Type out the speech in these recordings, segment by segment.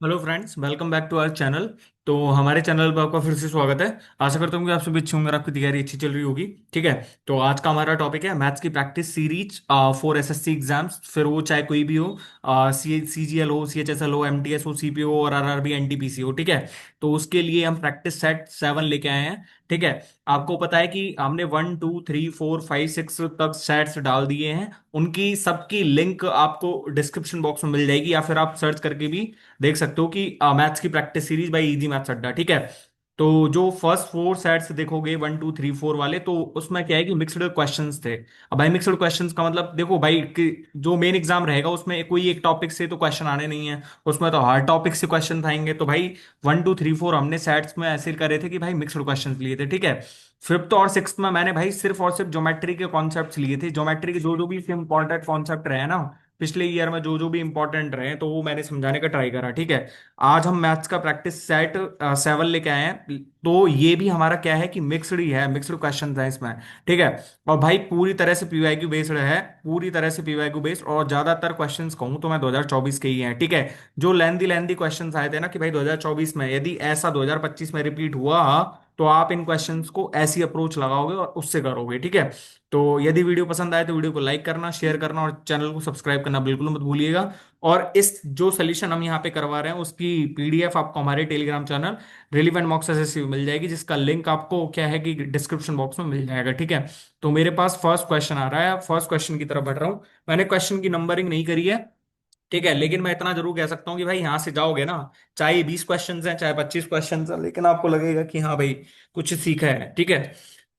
Hello friends, welcome back to our channel. तो हमारे channel पर आपका फिर से स्वागत है। आशा करता हूँ कि आप सभी अच्छे होंगे और आपकी तैयारी अच्छी चल रही होगी। ठीक है। तो आज का हमारा टॉपिक है मैथ्स की practice series for SSC exams, फिर वो चाहे कोई भी हो, सीजीएल हो, सीएचएसएल हो, एमटीएस हो, सीपीओ और आरआरबी एनटीपीसी हो। ठीक है। तो उसके लिए हम प्रैक्टिस सेट 7 लेके आए हैं। ठीक है। आपको पता है कि हमने 1 2 3 4 5 6 तक सेट्स डाल दिए हैं। उनकी सबकी लिंक आपको डिस्क्रिप्शन बॉक्स में मिल जाएगी, या फिर आप सर्च करके भी देख सकते हो कि मैथ्स की practice series by easy maths अड्डा। ठीक है। तो जो फर्स्ट 4 सेट्स देखोगे 1 2 3 4 वाले, तो उसमें क्या है कि मिक्सड क्वेश्चंस थे। अब भाई मिक्सड क्वेश्चंस का मतलब देखो भाई कि जो मेन एग्जाम रहेगा उसमें कोई एक टॉपिक से तो क्वेश्चन आने नहीं है, उसमें तो हर टॉपिक से क्वेश्चन आएंगे। तो भाई 1 2 3 4 हमने सेट्स में ऐसे करे थे कि भाई मिक्सड क्वेश्चन लिए थे। ठीक है। फिफ्थ और सिक्स में मैंने भाई सिर्फ और सिर्फ ज्योमेट्री के कॉन्सेप्ट्स लिए थे। ज्योमेट्री के जो जो भी इंपॉर्टेंट कॉन्सेप्ट रहे ना पिछले ईयर में, जो जो भी इंपॉर्टेंट रहे, तो वो मैंने समझाने का ट्राई करा। ठीक है। आज हम मैथ्स का प्रैक्टिस सेट 7 लेके आए हैं। तो ये भी हमारा क्या है कि मिक्सड ही है, मिक्सड क्वेश्चन है इसमें। ठीक है। और भाई पूरी तरह से पीवाईक्यू बेस्ड है, पूरी तरह से पीवाईक्यू बेस्ड, और ज्यादातर क्वेश्चंस कहूँ तो मैं 2024 के ही हैं। ठीक है। जो लेंदी लेंदी क्वेश्चंस आए थे ना कि भाई 2024 में यदि ऐसा 2025 में रिपीट हुआ, तो आप इन क्वेश्चंस को ऐसी अप्रोच लगाओगे और उससे करोगे। ठीक है। तो यदि वीडियो पसंद आए तो वीडियो को लाइक करना, शेयर करना और चैनल को सब्सक्राइब करना बिल्कुल मत भूलिएगा। और इस जो सोल्यूशन हम यहाँ पे करवा रहे हैं उसकी पीडीएफ आपको हमारे टेलीग्राम चैनल रिलीवेंट मॉक्स एसएससी में मिल जाएगी, जिसका लिंक आपको क्या है कि डिस्क्रिप्शन बॉक्स में मिल जाएगा। ठीक है। तो मेरे पास फर्स्ट क्वेश्चन आ रहा है, फर्स्ट क्वेश्चन की तरफ बढ़ रहा हूँ। मैंने क्वेश्चन की नंबरिंग नहीं करी है। ठीक है। लेकिन मैं इतना जरूर कह सकता हूँ कि भाई यहाँ से जाओगे ना, चाहे 20 क्वेश्चन हैं चाहे 25 क्वेश्चन हैं, लेकिन आपको लगेगा कि हाँ भाई कुछ सीखा है। ठीक है।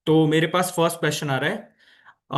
तो मेरे पास फर्स्ट क्वेश्चन आ रहा है।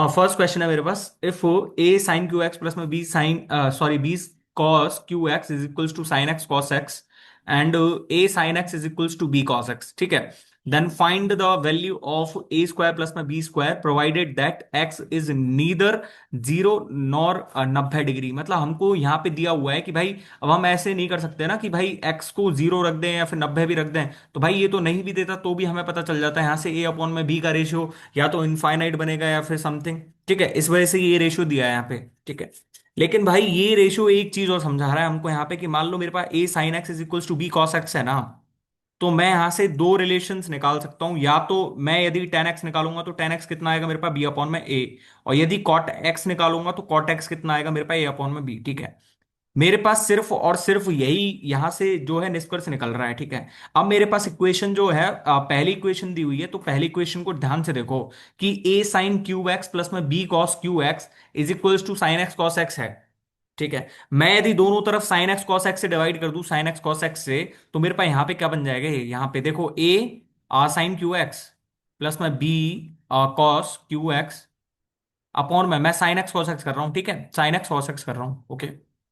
फर्स्ट क्वेश्चन है मेरे पास, if A sine Q x plus में B sine sorry B cos Q x is equals to sine x cos X, and A sine X is equals to B cos X. ठीक है। Then find the value of A square plus में B square provided that X is neither 0 nor 90 degree. मतलब हमको यहाँ पे दिया हुआ है कि भाई, अब हम ऐसे नहीं कर सकते ना कि भाई एक्स को 0 रख दें या फिर 90 भी रख दें। तो भाई ये तो नहीं भी देता तो भी हमें पता चल जाता है यहाँ से ए अपॉन में बी का रेशियो या तो इनफाइनाइट बनेगा या फिर समथिंग। ठीक है। इस वजह से ये रेशियो दिया है यहाँ पे। ठीक है। लेकिन भाई ये रेशियो एक चीज और समझा रहा है हमको यहाँ पे कि मान लो मेरे पास A sine X is equals to B cos x है ना, तो मैं यहां से दो रिलेशंस निकाल सकता हूं। या तो मैं यदि टेन एक्स निकालूंगा तो टेन एक्स कितना आएगा मेरे पास, बी अपॉन में ए। और यदि कॉट एक्स निकालूंगा तो कॉट एक्स कितना आएगा मेरे पास, ए अपॉन में बी। ठीक है। मेरे पास सिर्फ और सिर्फ यही यहां से जो है निष्कर्ष निकल रहा है। ठीक है। अब मेरे पास इक्वेशन जो है, पहली इक्वेशन दी हुई है, तो पहली इक्वेशन को ध्यान से देखो कि A sine cube x plus में B cos Q x is equals to sine x cos x है। ठीक है। मैं यदि दोनों तरफ साइन एक्स कॉस एक्स से डिवाइड कर दूं, साइन एक्स कॉस एक्स से, तो मेरे पास यहां पे क्या बन जाएगा, ये यहां पे देखो A sine Q x plus में B cos Q x upon में मैं साइन एक्स कॉस एक्स कर रहा हूं। ठीक है। साइन एक्स कॉस एक्स कर रहा हूं। ओके।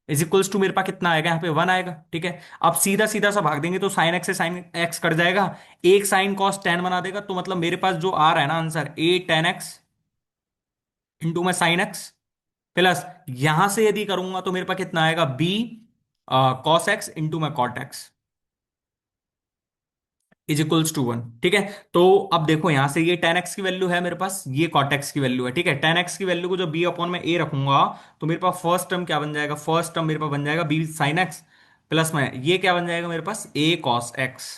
इज इक्वल्स टू मेरे पास कितना आएगा, यहाँ पे 1 आएगा। ठीक है। अब सीधा सीधा सा भाग देंगे तो साइन एक्स से साइन एक्स कट जाएगा, एक साइन कॉस टेन बना देगा। तो मतलब मेरे पास जो आ रहा है ना answer, A tan x into में साइन एक्स, प्लस यहां से यदि करूंगा तो मेरे पास कितना आएगा, बी कॉस एक्स इंटू में cot x is equals to 1। ठीक है। तो अब देखो यहां से ये टेन एक्स की वैल्यू है मेरे पास, ये कॉट एक्स की वैल्यू है। ठीक है। टेन एक्स की वैल्यू को जो बी अपॉन में ए रखूंगा, तो मेरे पास फर्स्ट टर्म क्या बन जाएगा, फर्स्ट टर्म मेरे पास बन जाएगा बी साइन एक्स, प्लस में ये क्या बन जाएगा मेरे पास, A cos X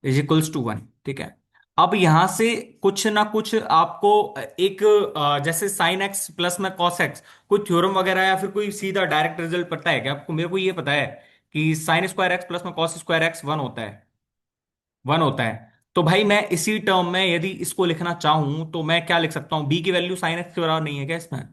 is equals to 1। ठीक है। अब यहां से कुछ ना कुछ आपको एक जैसे साइन एक्स प्लस में कॉस एक्स, कोई थ्योरम वगैरह या फिर कोई सीधा डायरेक्ट रिजल्ट पता है क्या आपको? मेरे को ये पता है कि साइन स्क्वायर एक्स प्लस में कॉस स्क्वायर एक्स 1 होता है, 1 होता है। तो भाई मैं इसी टर्म में यदि इसको लिखना चाहूं तो मैं क्या लिख सकता हूं, बी की वैल्यू साइन एक्स के बराबर नहीं है क्या इसमें?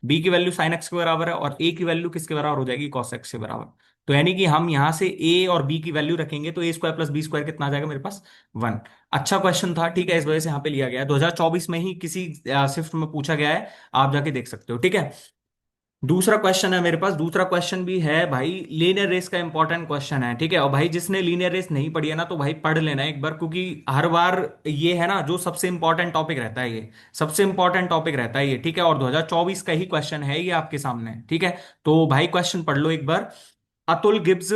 बी की वैल्यू साइन एक्स के बराबर है और ए की वैल्यू किसके बराबर हो जाएगी, कॉस एक्स के बराबर। तो यानी कि हम यहां से ए और बी की वैल्यू रखेंगे तो ए स्क्वायर प्लस बी स्क्वायर कितना आ जाएगा मेरे पास, 1। अच्छा क्वेश्चन था। ठीक है। इस वजह से यहां पे लिया गया है, 2024 में ही किसी शिफ्ट में पूछा गया है, आप जाके देख सकते हो। ठीक है। दूसरा क्वेश्चन है मेरे पास, दूसरा क्वेश्चन भी है भाई लीनियर रेस का इंपॉर्टेंट क्वेश्चन है। ठीक है। और भाई जिसने लीनियर रेस नहीं पढ़ी है ना, तो भाई पढ़ लेना एक बार, क्योंकि हर बार ये है ना जो सबसे इंपॉर्टेंट टॉपिक रहता है, ये सबसे इंपॉर्टेंट टॉपिक रहता है ये। ठीक है। और 2024 का ही क्वेश्चन है ये आपके सामने। ठीक है। तो भाई क्वेश्चन पढ़ लो एक बार। Atul gives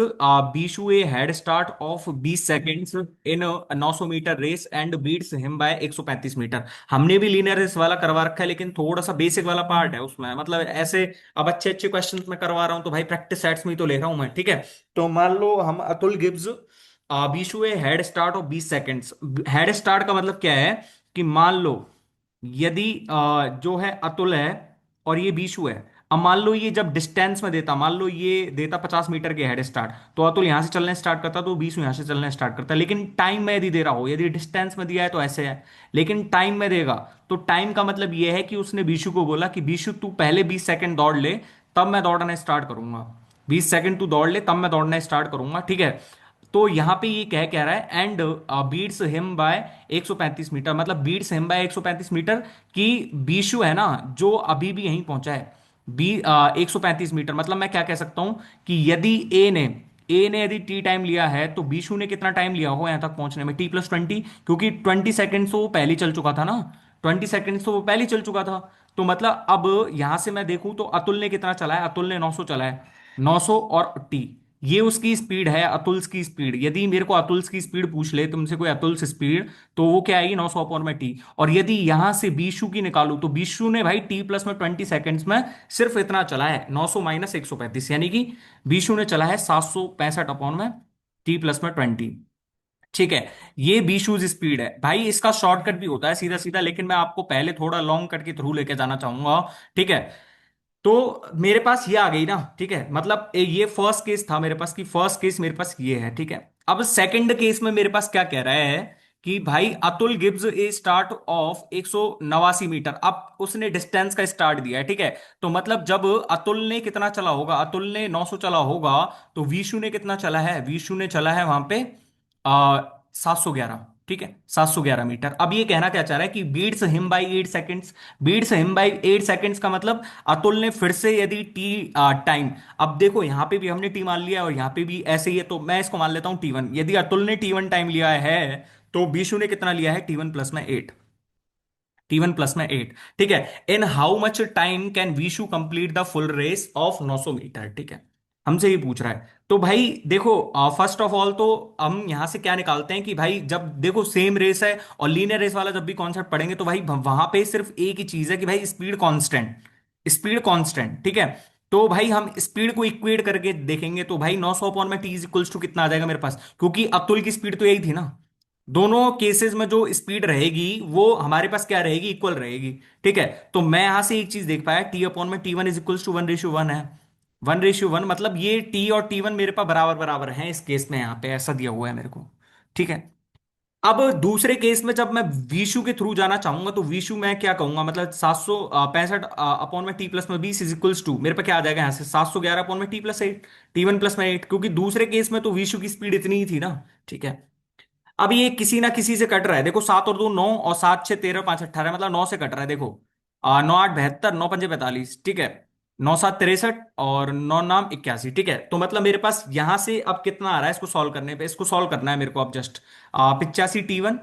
Bishu a head start of 20 seconds in 900 metre race and beats him by 135 metre. हमने भी लीनियर रेस वाला करवा रखा है, लेकिन थोड़ा सा बेसिक वाला पार्ट है उसमें, मतलब ऐसे अब अच्छे अच्छे क्वेश्चंस में करवा रहा हूं तो भाई प्रैक्टिस सेट्स में ही तो ले रहा हूं मैं, ठीक है। तो मान लो हम Atul gives Bishu a head start of 20 seconds. Head start का मतलब क्या है कि मान लो यदि जो है अतुल है और ये बीशु है। अब मान लो ये जब डिस्टेंस में देता, मान लो ये देता 50 मीटर के हेड स्टार्ट, तो अतुल यहां से चलने स्टार्ट करता तो बीशु यहां से चलने स्टार्ट करता। लेकिन टाइम में यदि दे रहा हो, यदि डिस्टेंस में दिया है तो ऐसे है, लेकिन टाइम में देगा तो टाइम का मतलब ये है कि उसने बीशु को बोला कि बीशु तू पहले 20 सेकंड दौड़ ले, तब मैं दौड़ना स्टार्ट करूंगा। 20 सेकंड तू दौड़ ले तब मैं दौड़ना स्टार्ट करूंगा, ठीक है। तो यहां पे ये कह रहा है and beats him by 135 metre, मतलब बीट्स हिम बाय 135 मीटर कि बीशु है ना जो अभी भी यहीं पहुंचा है। 135 मीटर, मतलब मैं क्या कह सकता हूं कि यदि ए ने यदि टी टाइम लिया है तो बीशु ने कितना टाइम लिया होगा यहां तक पहुंचने में, T+20, क्योंकि 20 सेकेंड तो वो पहले ही चल चुका था ना। 20 सेकेंड तो वो पहले ही चल चुका था। तो मतलब अब यहां से मैं देखूं तो अतुल ने कितना चला है, अतुल ने 900 चला है। 900 और टी, ये उसकी स्पीड है, अतुल्स की स्पीड। यदि मेरे को अतुल्स की स्पीड पूछ ले तुमसे कोई अतुल्स स्पीड, तो वो क्या आएगी, 900 अपॉन में टी। और यदि यहां से बीशु की निकालू तो बीशु ने भाई T+ में 20 सेकेंड्स में सिर्फ इतना चला है, 900 माइनस 135, यानी कि बीशु ने चला है 765 अपॉन में T+में 20, ठीक है। ये बीशूज स्पीड है भाई, इसका शॉर्टकट भी होता है सीधा सीधा, लेकिन मैं आपको पहले थोड़ा लॉन्ग कट के थ्रू लेके जाना चाहूंगा, ठीक है। तो मेरे पास ये आ गई ना, ठीक है, मतलब ये फर्स्ट केस था मेरे पास, कि फर्स्ट केस मेरे पास ये है, ठीक है। अब सेकंड केस में मेरे पास क्या कह रहा है कि भाई Atul gives a start of 189 metre. अब उसने डिस्टेंस का स्टार्ट दिया है, ठीक है। तो मतलब जब अतुल ने कितना चला होगा, अतुल ने 900 चला होगा, तो विशु ने कितना चला है, विशु ने चला है वहां पे 711, ठीक है, 711 मीटर। अब ये कहना क्या चाह रहा है कि beats him by 8 seconds. Beats him by 8 seconds का मतलब अतुल ने फिर से यदि टी टाइम, अब देखो यहां पे भी हमने टी मान लिया और यहां पे भी ऐसे ही है, तो मैं इसको मान लेता हूं T1। यदि अतुल ने T1 टाइम लिया है तो बीशु ने कितना लिया है, T1+8। T1+8, ठीक है। In how much time can Bishu complete the full race of 900 metre, ठीक है, हमसे ये पूछ रहा है। तो भाई देखो, फर्स्ट ऑफ ऑल तो हम यहां से क्या निकालते हैं कि भाई जब देखो सेम रेस है और लीनियर रेस वाला जब भी कॉन्सेप्ट पढ़ेंगे तो भाई वहां पे सिर्फ एक ही चीज है कि भाई स्पीड कांस्टेंट, स्पीड कांस्टेंट, ठीक है। तो भाई हम स्पीड को इक्वेट करके देखेंगे तो भाई 900 अपॉन में टी इज इक्वल्स टू कितना आ जाएगा मेरे पास, क्योंकि अतुल की स्पीड तो यही थी ना। दोनों केसेस में जो स्पीड रहेगी वो हमारे पास क्या रहेगी, इक्वल रहेगी, ठीक है। तो मैं यहां से एक चीज देख पाया, टी अपॉन में T1 इज इक्वल्स टू 1:1 है। 1:1, मतलब ये टी और T1 मेरे पास बराबर बराबर हैं इस केस में, यहां पे ऐसा दिया हुआ है मेरे को, ठीक है। अब दूसरे केस में जब मैं विशु के थ्रू जाना चाहूंगा तो विशु मैं क्या कहूंगा, मतलब 765 अपॉन में T+20 इज इक्वल्स टू, मेरे पे क्या आ जाएगा यहाँ से, 711 अपॉन में T+8, T1+8, क्योंकि दूसरे केस में तो विशु की स्पीड इतनी ही थी ना, ठीक है। अब ये किसी ना किसी से कट रहा है, देखो 7 और 2 9 और 7 6 13 5 18, मतलब 9 से कट रहा है, देखो 9 8 72, 9 5 45, ठीक है। 9 7 63 और 9 9 81, ठीक है। तो मतलब मेरे पास यहां से अब कितना आ रहा है, इसको सॉल्व करने पे, इसको सॉल्व करना है मेरे को अब जस्ट 85 T1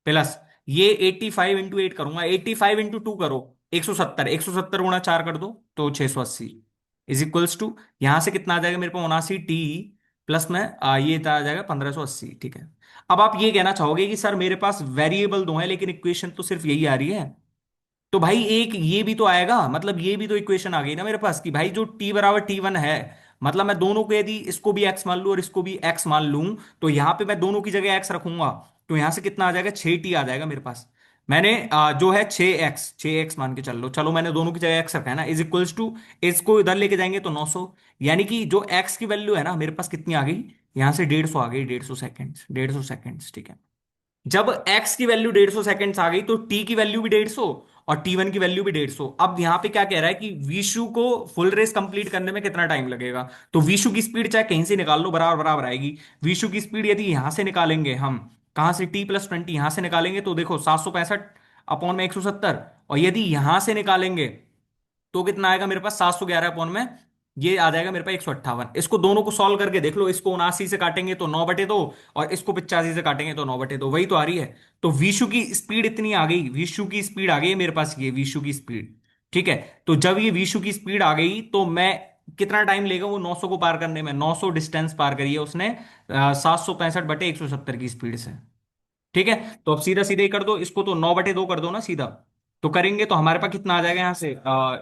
प्लस ये 85 × 8 करूंगा, 85 × 2 करो, 170, 170 गुणा 4 कर दो तो 680 इज इक्वल्स टू, यहां से कितना आ जाएगा मेरे को 79 टी प्लस में ये आ जाएगा 1580, ठीक है। अब आप ये कहना चाहोगे कि सर मेरे पास वेरिएबल दो है लेकिन इक्वेशन तो सिर्फ यही आ रही है। तो भाई एक ये भी तो आएगा, मतलब ये भी तो इक्वेशन आ गई ना मेरे पास कि भाई जो T = T1 है, मतलब मैं दोनों को यदि इसको भी x मान लूं और इसको भी x मान लूं, तो यहां पे मैं दोनों की जगह x रखूंगा, तो यहां से कितना आ जाएगा, 6t आ जाएगा मेरे पास। मैंने जो है 6x मान के चल लो, चलो मैंने दोनों की जगह x रखा है ना, इज इक्वल्स टू, इसको इधर लेके जाएंगे तो 900, यानी कि जो x की वैल्यू है ना मेरे पास कितनी आ गई, यहां से 150 आ गई, 150 सेकेंड, 150 सेकेंड, ठीक है। जब x की वैल्यू 150 सेकंड्स आ गई तो t की वैल्यू भी 150 और T1 की वैल्यू भी 150। अब यहां पे क्या कह रहा है कि विशु को फुल रेस कंप्लीट करने में कितना टाइम लगेगा, तो विशु की स्पीड चाहे कहीं से निकाल लो बराबर बराबर आएगी। विशु की स्पीड यदि यहां से निकालेंगे हम, कहां से, T+20 यहां से निकालेंगे तो देखो 765 अपॉन में 170, और यदि यहां से निकालेंगे तो कितना आएगा मेरे पास, 711 अपॉन में ये आ जाएगा मेरे पास 158। इसको दोनों को सॉल्व करके देख लो, इसको 79 से काटेंगे तो 9/2 और इसको 85 से काटेंगे तो 9/2, वही तो आ रही है। तो विशु की स्पीड इतनी आ गई, विशु की स्पीड आ गई है मेरे पास, ये विशु की स्पीड, ठीक है। तो जब ये विशु की स्पीड आ गई तो मैं कितना टाइम लेगा वो 900 को पार करने में? 900 डिस्टेंस पार करी है उसने 765/170 की स्पीड से। ठीक है, तो अब सीधा सीधा ही कर दो इसको, तो 9/2 कर दो ना सीधा। तो करेंगे तो हमारे पास कितना आ जाएगा यहाँ से,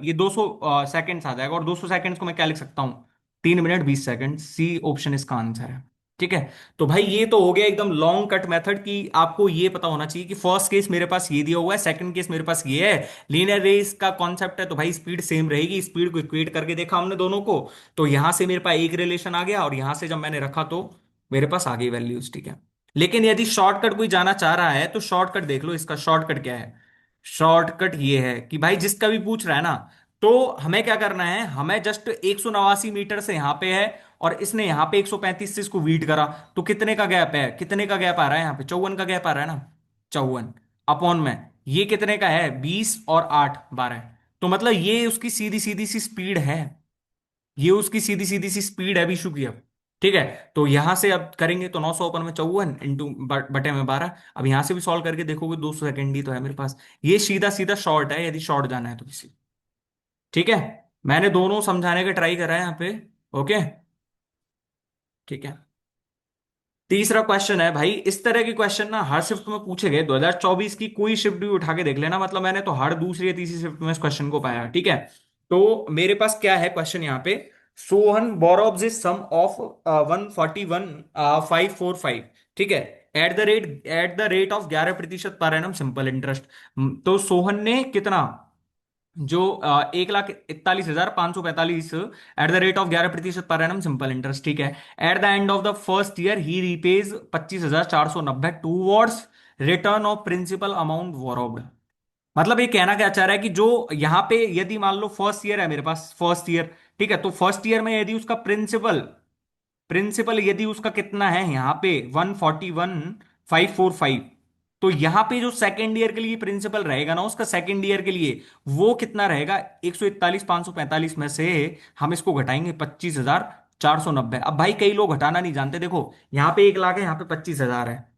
ये 200 सेकंड्स आ जाएगा, और 200 सेकंड्स को मैं क्या लिख सकता हूँ, 3 मिनट 20 सेकंड। सी ऑप्शन इसका आंसर है। ठीक है, तो भाई ये तो हो गया एकदम लॉन्ग कट मेथड की। आपको ये पता होना चाहिए कि फर्स्ट केस मेरे पास ये दिया हुआ है, सेकंड केस मेरे पास ये है। लीनियर रेस का कॉन्सेप्ट है तो भाई स्पीड सेम रहेगी, स्पीड को इक्वेट करके देखा हमने दोनों को। तो यहां से मेरे पास एक रिलेशन आ गया, और यहां से जब मैंने रखा तो मेरे पास आ गई वैल्यूज। ठीक है, लेकिन यदि शॉर्टकट कोई जाना चाह रहा है तो शॉर्टकट देख लो, इसका शॉर्टकट क्या है। शॉर्टकट ये है कि भाई जिसका भी पूछ रहा है ना, तो हमें क्या करना है, हमें जस्ट 189 मीटर से यहां पे है, और इसने यहां पे 135 से इसको वीट करा। तो कितने का गैप है, कितने का गैप आ रहा है यहाँ पे, 54 का गैप आ रहा है ना। 54 अपॉन में ये कितने का है, 20 और 8 12। तो मतलब ये उसकी सीधी सीधी सी स्पीड है, ये उसकी सीधी सीधी सी स्पीड है विशु की अब। ठीक है, तो यहां से अब करेंगे तो 900 ओपन में 54 इंटू बटे में 12। अब यहां से भी सॉल्व करके देखोगे 200 सेकेंड ही तो है मेरे पास। ये सीधा सीधा शॉर्ट है, यदि शॉर्ट जाना है तो किसी। ठीक है, मैंने दोनों समझाने का ट्राई करा है यहाँ पे। ओके, ठीक है। तीसरा क्वेश्चन है भाई, इस तरह के क्वेश्चन ना हर शिफ्ट में पूछे गए। 2024 की कोई शिफ्ट भी उठा के देख लेना, मतलब मैंने तो हर दूसरी या तीसरी शिफ्ट में इस क्वेश्चन को पाया। ठीक है, तो मेरे पास क्या है क्वेश्चन यहाँ पे, सोहन बोरोव्स इज सम ऑफ 141,545। ठीक है, at the rate of 11% per annum simple interest. तो सोहन ने कितना, जो 1,41,545 at the rate of 11% per annum simple interest. ठीक है, at the end of the first year he repays 25,490 towards return of principal amount borrowed. मतलब ये कहना क्या चाह रहा है कि जो यहां पे यदि मान लो फर्स्ट ईयर है मेरे पास, फर्स्ट ईयर। ठीक है, तो फर्स्ट ईयर में यदि उसका प्रिंसिपल प्रिंसिपल यदि उसका कितना है यहाँ पे 141,545, तो यहां पे जो सेकेंड ईयर के लिए प्रिंसिपल रहेगा ना उसका, सेकेंड ईयर के लिए वो कितना रहेगा, 141,545 में से हम इसको घटाएंगे 25,490। अब भाई कई लोग घटाना नहीं जानते, देखो यहाँ पे 1 लाख है, यहाँ पे 25,000 है।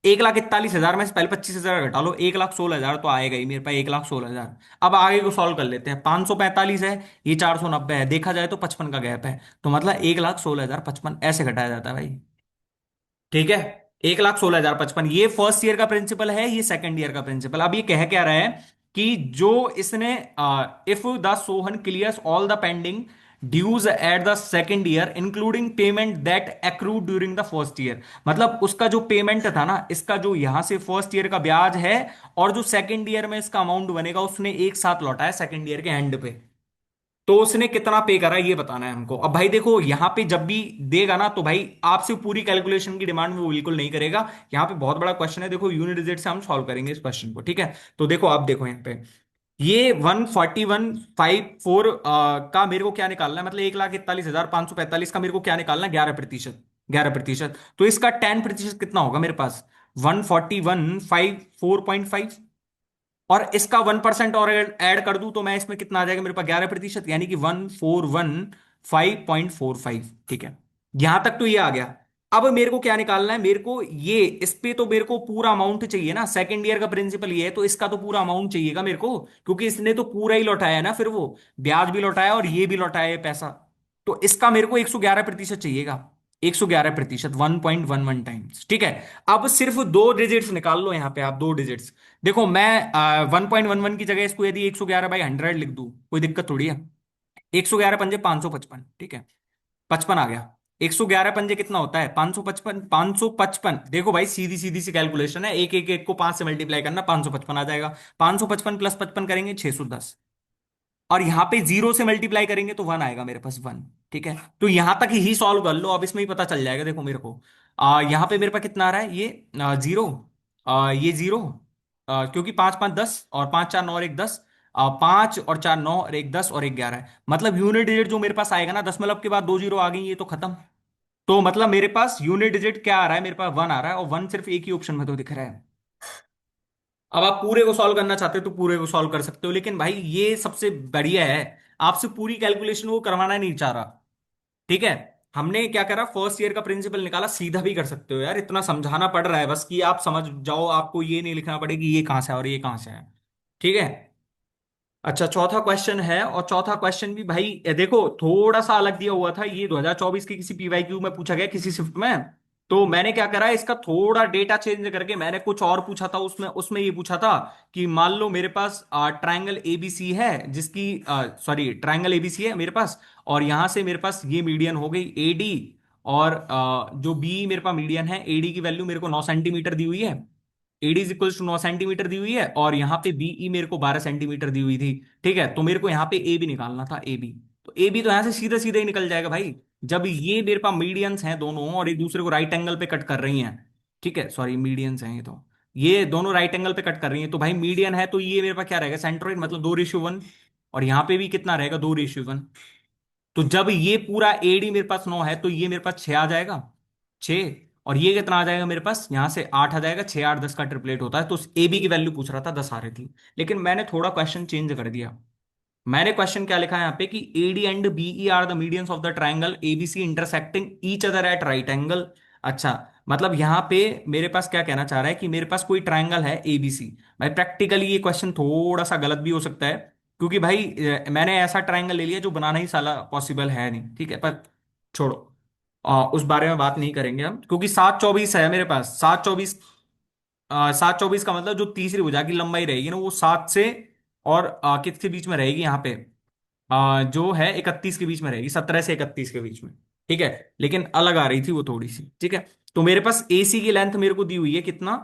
1,41,000 में से पहले 25,000 घटा लो, 1,16,000 तो आएगा ही मेरे पास, 1,16,000। अब आगे को सॉल्व कर लेते हैं, 545 है, ये 490 है, देखा जाए तो 55 का गैप है। तो मतलब 1,16,055 ऐसे घटाया जाता है भाई। ठीक है, 1,16,055 ये फर्स्ट ईयर का प्रिंसिपल है, ये सेकंड ईयर का प्रिंसिपल। अब ये कह क्या रहा है कि जो इसने, if the Sohan clears all the pending dues at the second year including payment that accrued during the first year. मतलब उसका जो पेमेंट था ना, इसका जो यहां से फर्स्ट ईयर का ब्याज है, और जो सेकंड ईयर में इसका अमाउंट बनेगा, उसने एक साथ लौटाया सेकंड ईयर के एंड पे। तो उसने कितना पे करा ये बताना है हमको। अब भाई देखो यहाँ पे जब भी देगा ना, तो भाई आपसे पूरी कैलकुलेशन की डिमांड वो बिल्कुल नहीं करेगा। यहाँ पे बहुत बड़ा क्वेश्चन है, देखो यूनिट डिजिट से हम सॉल्व करेंगे इस क्वेश्चन को। ठीक है, तो देखो आप देखो यहाँ पे, ये 141,554 का मेरे को क्या निकालना है, मतलब 1,41,545 का मेरे को क्या निकालना है, 11%। 11%, तो इसका 10% कितना होगा मेरे पास, 141,545। और इसका 1% और ऐड कर दूं तो मैं इसमें कितना आ जाएगा मेरे पास, 11%, यानी कि 1,415,545। ठीक है, यहां तक तो ये आ गया। अब मेरे को क्या निकालना है, मेरे को ये इस पे तो मेरे को पूरा अमाउंट चाहिए ना, सेकंड ईयर का प्रिंसिपल ये है तो इसका तो पूरा अमाउंट चाहिएगा मेरे को, क्योंकि इसने तो पूरा ही लौटाया है ना, फिर वो ब्याज भी लौटाया और ये भी लौटाया है पैसा। तो इसका मेरे को 111% चाहिएगा, 111%, 1.11 टाइम्स। ठीक है, अब सिर्फ दो डिजिट्स निकाल लो यहाँ पे आप, दो डिजिट्स। देखो मैं 1.11 की जगह इसको यदि 111/100 लिख दूं, कोई दिक्कत थोड़ी है। 111 पंजे 555। ठीक है, 55 आ गया। 111 पंजे कितना होता है, 555। 555 देखो भाई, सीधी सीधी सी कैलकुलेशन है, एक एक एक को 5 से मल्टीप्लाई करना, 555 आ जाएगा। 555 प्लस 55 करेंगे 610, और यहां पे जीरो से मल्टीप्लाई करेंगे तो 1 आएगा मेरे पास, 1। ठीक है, तो यहां तक ही सॉल्व कर लो, अब इसमें ही पता चल जाएगा। देखो मेरे को यहां पे मेरे पास कितना आ रहा है, ये जीरो, ये जीरो, क्योंकि 5 5 10 और 5 4 9 और 1 10, 5 और 4 9 और 1 10 और 1 11 है। मतलब यूनिट डिजिट जो मेरे पास आएगा ना, दशमलव के बाद दो जीरो आ गई, ये तो खत्म। तो मतलब मेरे पास यूनिट डिजिट क्या आ रहा है, मेरे पास 1 आ रहा है, और 1 सिर्फ एक ही ऑप्शन में तो दिख रहा है। अब आप पूरे को सॉल्व करना चाहते हो तो पूरे को सॉल्व कर सकते हो, लेकिन भाई ये सबसे बढ़िया है, आपसे पूरी कैलकुलेशन वो करवाना नहीं चाह रहा। ठीक है, हमने क्या करा, फर्स्ट ईयर का प्रिंसिपल निकाला, सीधा भी कर सकते हो यार, इतना समझाना पड़ रहा है बस कि आप समझ जाओ, आपको ये नहीं लिखना पड़ेगा कि ये कहां से है और ये कहां से है। ठीक है, अच्छा, चौथा क्वेश्चन है, और चौथा क्वेश्चन भी भाई देखो थोड़ा सा अलग दिया हुआ था। ये 2024 के किसी पीवाईक्यू में पूछा गया किसी शिफ्ट में। तो मैंने क्या करा, इसका थोड़ा डेटा चेंज करके मैंने कुछ और पूछा था। उसमें उसमें ये पूछा था कि मान लो मेरे पास ट्रायंगल एबीसी है, जिसकी सॉरी ट्रायंगल एबीसी है मेरे पास, और यहां से मेरे पास ये मीडियन हो गई एडी, और जो बी मेरे पास मीडियन है, एडी की वैल्यू मेरे को 9 सेंटीमीटर दी हुई है। AD is equals to 9 centimetre दी हुई है, और यहाँ पे बीई मेरे को 12 सेंटीमीटर दी हुई थी। ठीक है, तो मेरे को यहाँ पे ए बी निकालना था, ए बी। तो ए बी तो यहाँ से सीधे सीधे ही निकल जाएगा भाई। जब ये मेरे पास मीडियंस हैं दोनों, और एक दूसरे को राइट एंगल पे कट कर रही हैं। ठीक है, सॉरी मीडियंस हैं ये तो, ये दोनों राइट एंगल पे कट कर रही हैं, तो भाई मीडियन है तो ये मेरे पास क्या रहेगा, सेंट्रोइड, मतलब 2:1। और यहाँ पे भी कितना रहेगा, 2:1। तो जब ये पूरा एडी मेरे पास 9 है, तो ये मेरे पास 6 आ जाएगा, 6। और ये कितना आ जाएगा मेरे पास, यहां से 8 आ जाएगा, 6 8 10 का ट्रिपलेट होता है। तो ए बी की वैल्यू पूछ रहा था, 10 आ रही थी। लेकिन मैंने थोड़ा क्वेश्चन चेंज कर दिया। मैंने क्वेश्चन क्या लिखा है यहाँ पे कि AD and BE are the medians of the triangle ABC intersecting each other at right angle. अच्छा, मतलब यहाँ पे मेरे पास क्या कहना चाह रहा है कि मेरे पास कोई ट्राइंगल है एबीसी। भाई प्रैक्टिकली ये क्वेश्चन थोड़ा सा गलत भी हो सकता है, क्योंकि भाई मैंने ऐसा ट्राइंगल ले लिया जो बनाना ही साला पॉसिबल है नहीं। ठीक है, पर छोड़ो, उस बारे में बात नहीं करेंगे हम, क्योंकि 7 24 है मेरे पास, 7 24। 7 24 का मतलब जो तीसरी भुजा की लंबाई रहेगी ना, वो 7 से और किसके बीच में रहेगी यहाँ पे, जो है 31 के बीच में रहेगी, 17 से 31 के बीच में। ठीक है, लेकिन अलग आ रही थी वो थोड़ी सी। ठीक है, तो मेरे पास एसी की लेंथ मेरे को दी हुई है कितना,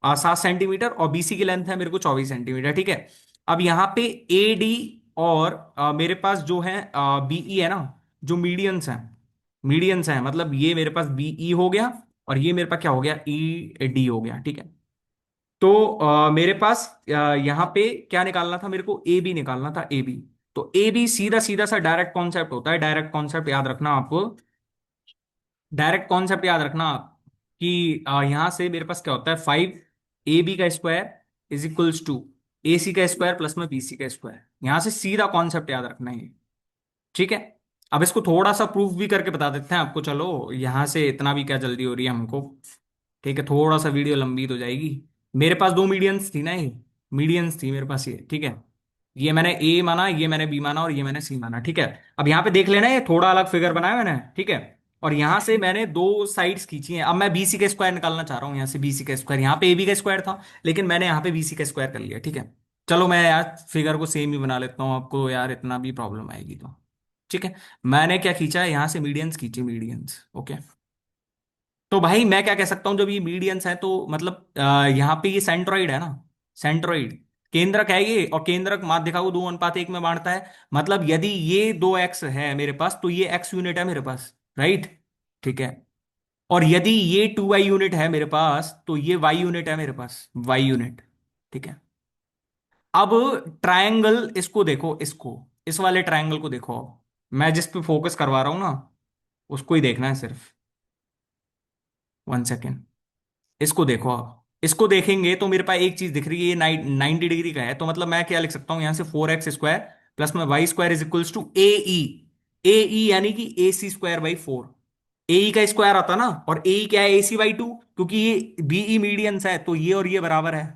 7 सेंटीमीटर, और बीसी की लेंथ है मेरे को 24 सेंटीमीटर। ठीक है, अब यहाँ पे ए डी और मेरे पास जो है बीई है ना, जो मीडियंस हैं, मीडियंस हैं, मतलब ये मेरे पास बीई हो गया, और ये मेरे पास क्या हो गया, ई डी हो गया। ठीक है, तो मेरे पास यहाँ पे क्या निकालना था, मेरे को ए बी निकालना था, ए बी। तो ए बी सीधा सीधा सा डायरेक्ट कॉन्सेप्ट होता है, डायरेक्ट कॉन्सेप्ट याद रखना आपको, डायरेक्ट कॉन्सेप्ट याद रखना आप, कि यहां से मेरे पास क्या होता है, 5 AB का square is equals to AC का स्क्वायर प्लस में BC का स्क्वायर। यहां से सीधा कॉन्सेप्ट याद रखना है। ठीक है, अब इसको थोड़ा सा प्रूफ भी करके बता देते हैं आपको, चलो यहां से इतना भी क्या जल्दी हो रही है हमको। ठीक है, थोड़ा सा वीडियो लंबी तो जाएगी। मेरे पास दो मीडियंस थी ना, ये मीडियंस थी मेरे पास ये। ठीक है, ये मैंने ए माना, ये मैंने बी माना, और ये मैंने सी माना। ठीक है, अब यहाँ पे देख लेना, ये थोड़ा अलग फिगर बनाया मैंने। ठीक है, और यहां से मैंने दो साइड्स खींची हैं। अब मैं बीसी का स्क्वायर निकालना चाह रहा हूँ, यहाँ से बीसी का स्क्वायर, यहाँ पे ए बी का स्क्वायर था, लेकिन मैंने यहाँ पे बीसी का स्क्वायर कर लिया। ठीक है, चलो मैं यार फिगर को सेम ही बना लेता हूँ, आपको यार इतना भी प्रॉब्लम आएगी तो। ठीक है, मैंने क्या खींचा है, यहाँ से मीडियंस खींचे, मीडियंस। ओके, तो भाई मैं क्या कह सकता हूँ, जब ये मीडियंस है तो मतलब यहाँ पे ये सेंट्रोइड है ना, सेंट्रोइड। केंद्रक है ये, और केंद्रक माध्यिका को 2:1 में बांटता है। मतलब यदि ये 2x है मेरे पास, तो ये x यूनिट है मेरे पास, राइट। ठीक है, और यदि ये 2y यूनिट है मेरे पास, तो ये y यूनिट है मेरे पास, y यूनिट। ठीक है, अब ट्रायंगल, इसको देखो, इसको, इस वाले ट्रायंगल को देखो। अब मैं जिस पे फोकस करवा रहा हूं ना, उसको ही देखना है सिर्फ। 1 सेकेंड, इसको देखो। आप इसको देखेंगे तो मेरे पास एक चीज दिख रही है, ये 90 डिग्री का है। तो मतलब मैं क्या लिख सकता हूं, यहां से 4x स्क्वायर प्लस में y square is equals to A E. A E यानी कि AC² बाई 4। ए ई का स्क्वायर आता ना, और ए ई क्या है, AC/2, क्योंकि ये बीई मीडियंस है, तो ये और ये बराबर है।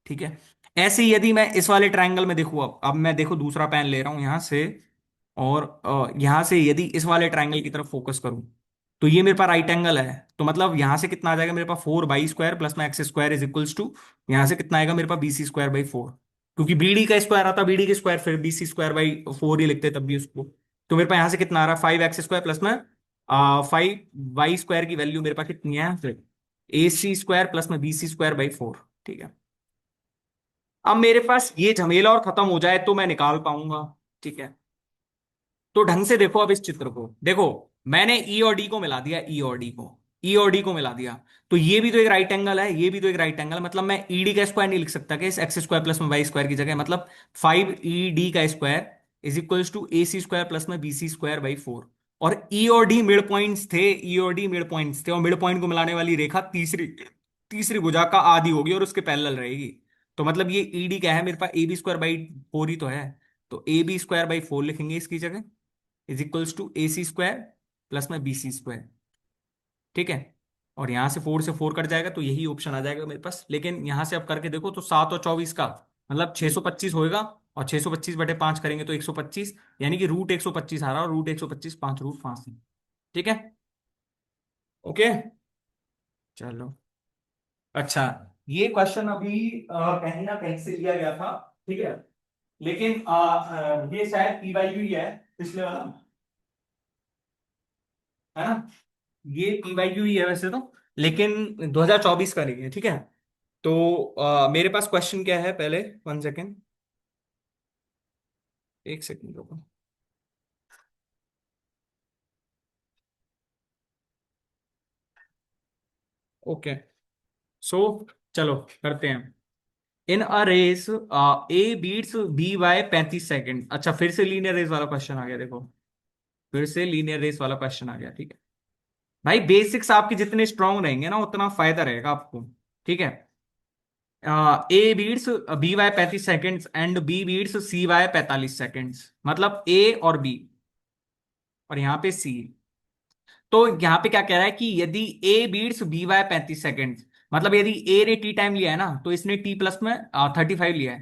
ठीक है, ऐसे ही यदि मैं इस वाले ट्रायंगल में देखूं, अब मैं देखो दूसरा पेन ले रहा हूं यहां से, और यहां से यदि इस वाले ट्रायंगल की तरफ फोकस करूं, तो ये मेरे पास राइट एंगल है। तो मतलब यहां से कितना आ जाएगा मेरे पास, 4y² प्लस में x² इज इक्वल्स टू, यहां से कितना आएगा मेरे पास, BC² बाई 4। क्योंकि BD का स्क्वायर आता, BD के स्क्वायर फिर BC² बाई 4 ही लिखते तब भी उसको। तो मेरे पास यहां से कितना आ रहा है, 5x² प्लस में 5y² की वैल्यू मेरे पास कितनी है फिर, AC² प्लस में BC² बाई 4। ठीक है, अब मेरे पास ये झमेला और खत्म हो जाए तो मैं निकाल पाऊंगा। ठीक है, तो ढंग से देखो, अब इस चित्र को देखो। मैंने ई और डी को मिला दिया, ई और डी को, ई और डी को मिला दिया। तो ये भी तो एक राइट एंगल है, ये भी तो एक राइट एंगल, मतलब मैं ई डी का स्क्वायर नहीं लिख सकता कि इस x² प्लस में y² की जगह, मतलब 5ED का square is equals to AC² plus में BC² बाई 4। और ई और डी मिड पॉइंट्स थे, ई और डी मिड पॉइंट्स थे, और मिड पॉइंट को मिलाने वाली रेखा तीसरी तीसरी भुजा का आधी होगी और उसके पैरेलल रहेगी। तो मतलब ये ईडी क्या है मेरे पास, AB² बाई 4 ही तो है। तो AB² बाई 4 लिखेंगे इसकी जगह, is equals to AC² plus में BC²। ठीक है, और यहां से 4 से 4 कट जाएगा, तो यही ऑप्शन आ जाएगा मेरे पास। लेकिन यहां से अब करके देखो तो 7 और 24 का मतलब 625 होएगा, और 625/5 करेंगे तो 125, यानी कि रूट 125 आ रहा है, और रूट 125 5 रूट 5 है। ठीक है। ओके। चलो। अच्छा, ये क्वेश्चन अभी कहीं ना कहीं से लिया गया था, ठीक है, लेकिन ये शायद पी वाई क्यू ही है, पिछले वाला, है ना, ये पी वाई क्यू ही है वैसे तो, लेकिन 2024 का नहीं है, ठीक है। तो मेरे पास क्वेश्चन क्या है पहले, 1 सेकेंड, 1 सेकेंड रुको। ओके। सो चलो करते हैं। In a race A beats B by 35 second. अच्छा, फिर से लीनियर रेस वाला क्वेश्चन आ गया, देखो, फिर से लीनियर रेस वाला क्वेश्चन आ गया, ठीक है। भाई बेसिक्स आपके जितने स्ट्रांग रहेंगे ना, उतना फायदा रहेगा आपको, ठीक है। A beats B by 35 seconds and B beats C by 45 seconds, मतलब ए और बी, और यहाँ पे सी। तो यहाँ पे क्या कह रहा है कि यदि A beats B by 35 seconds, मतलब यदि ए ने टी टाइम लिया है ना, तो इसने टी प्लस में 35 लिया है,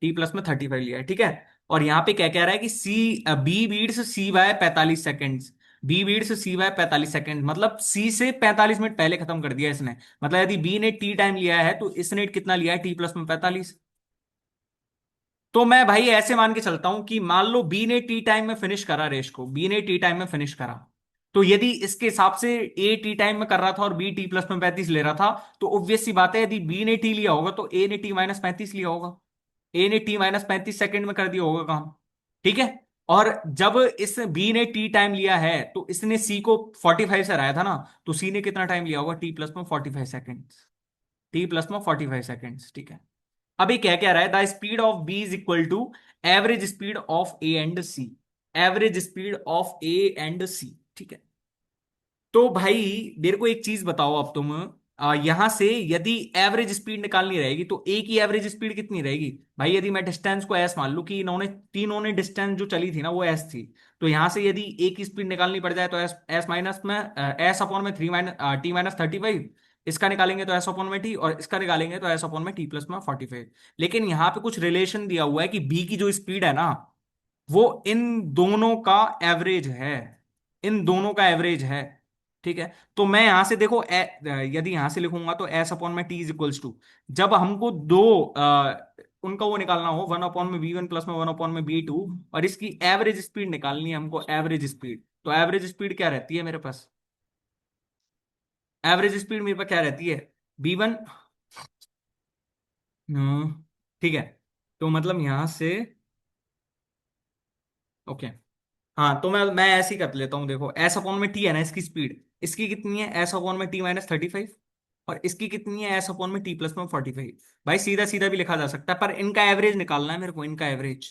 टी प्लस में 35 लिया है, ठीक है। और यहाँ पे क्या कह रहा है कि C B beats C by 45 seconds, B beats C by 45 second, मतलब सी से 45 मिनट पहले खत्म कर दिया इसने। मतलब यदि बी ने टी टाइम लिया है तो इसने कितना लिया है, टी प्लस में 45। तो मैं भाई ऐसे मान के चलता हूं कि मान लो बी ने टी टाइम में फिनिश करा रेस को, बी ने टी टाइम में फिनिश करा, तो यदि इसके हिसाब से ए टी टाइम में कर रहा था और बी टी प्लस में 35 ले रहा था, तो ऑब्वियस सी बात है यदि बी ने टी लिया होगा तो ए ने टी माइनस 35 लिया होगा, ए ने टी माइनस 35 सेकेंड में कर दिया होगा काम, ठीक है। और जब इस बी ने टी टाइम लिया है तो इसने सी को 45 से हराया था ना, तो सी ने कितना टाइम लिया होगा, टी प्लस में 45 सेकेंड, टी प्लस में 45 सेकेंड, ठीक है। अभी क्या कह रहा है, the speed of B is equal to average speed of A and C, average speed of A and C, ठीक है। तो भाई मेरे को एक चीज बताओ अब तुम, यहां से यदि एवरेज स्पीड निकालनी रहेगी तो ए की एवरेज स्पीड कितनी रहेगी। भाई यदि मैं डिस्टेंस को एस मान लूं कि इन्होंने तीनों ने डिस्टेंस जो चली थी ना वो एस थी, तो यहां से यदि ए की स्पीड निकालनी पड़ जाए तो एस एस माइनस में एस अपॉन में 3 - टी - 35, इसका निकालेंगे तो एस अपॉन में टी, और इसका निकालेंगे तो एस अपॉन में टी प्लस में 45। लेकिन यहाँ पे कुछ रिलेशन दिया हुआ है कि बी की जो स्पीड है ना, वो इन दोनों का एवरेज है, इन दोनों का एवरेज है, ठीक है। तो मैं यहां से देखो यदि यहां से लिखूंगा तो एस अपॉन में टी इज इक्वल्स टू, जब हमको दो उनका वो निकालना हो, 1 अपॉन में बी वन प्लस में 1 अपॉन में बी टू, और इसकी एवरेज स्पीड निकालनी है हमको, एवरेज स्पीड, तो एवरेज स्पीड क्या रहती है मेरे पास, एवरेज स्पीड मेरे पास क्या रहती है, बी वन, ठीक है। तो मतलब यहां से, ओके, हाँ, तो मैं ऐसे ही कर लेता हूँ, देखो एस अपॉन में टी है ना इसकी स्पीड, इसकी कितनी है, एस अपॉन में टी माइनस 35, और इसकी कितनी है, एस अपॉन में टी प्लस में 45। भाई सीधा सीधा भी लिखा जा सकता है, पर इनका एवरेज निकालना है मेरे को, इनका एवरेज,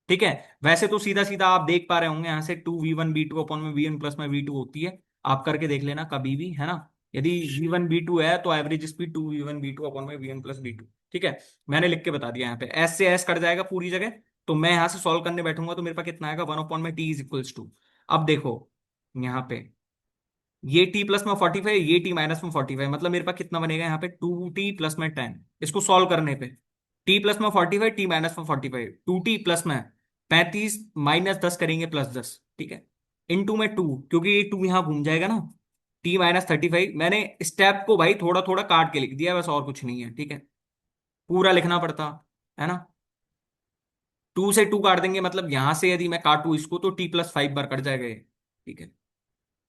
ठीक है। वैसे तो सीधा सीधा आप देख पा रहे होंगे यहाँ से 2v1 b2 अपॉन में वी वन प्लस में वी टू होती है, आप करके देख लेना कभी भी, है ना। यदि v1 b2 है तो average speed 2v1 b2 upon में V one plus B two, ठीक है। मैंने लिख के बता दिया यहाँ पे, एस से एस कट जाएगा पूरी जगह, तो मैं यहाँ से सॉल्व करने बैठूंगा तो मेरे पास कितना आएगा, 1/t इज इक्वल्स टू, अब देखो यहाँ पे, ये टी प्लस में 45, ये टी माइनस में 45, मतलब मेरे पास कितना बनेगा यहाँ पे, 2t प्लस में 10, इसको सॉल्व करने पे, टी प्लस में 45, टी माइनस में 45, 2t प्लस में 35 माइनस 10 करेंगे प्लस 10, ठीक है, इनटू में 2, क्योंकि ये 2 यहाँ घूम जाएगा ना, t - 35, मैंने स्टेप को भाई थोड़ा थोड़ा काट के लिख दिया बस, और कुछ नहीं है, ठीक है। पूरा लिखना पड़ता है ना, 2 से 2 काट देंगे, मतलब यहां से यदि मैं काटू इसको तो t+5 बार कट जाएगा ये, ठीक है।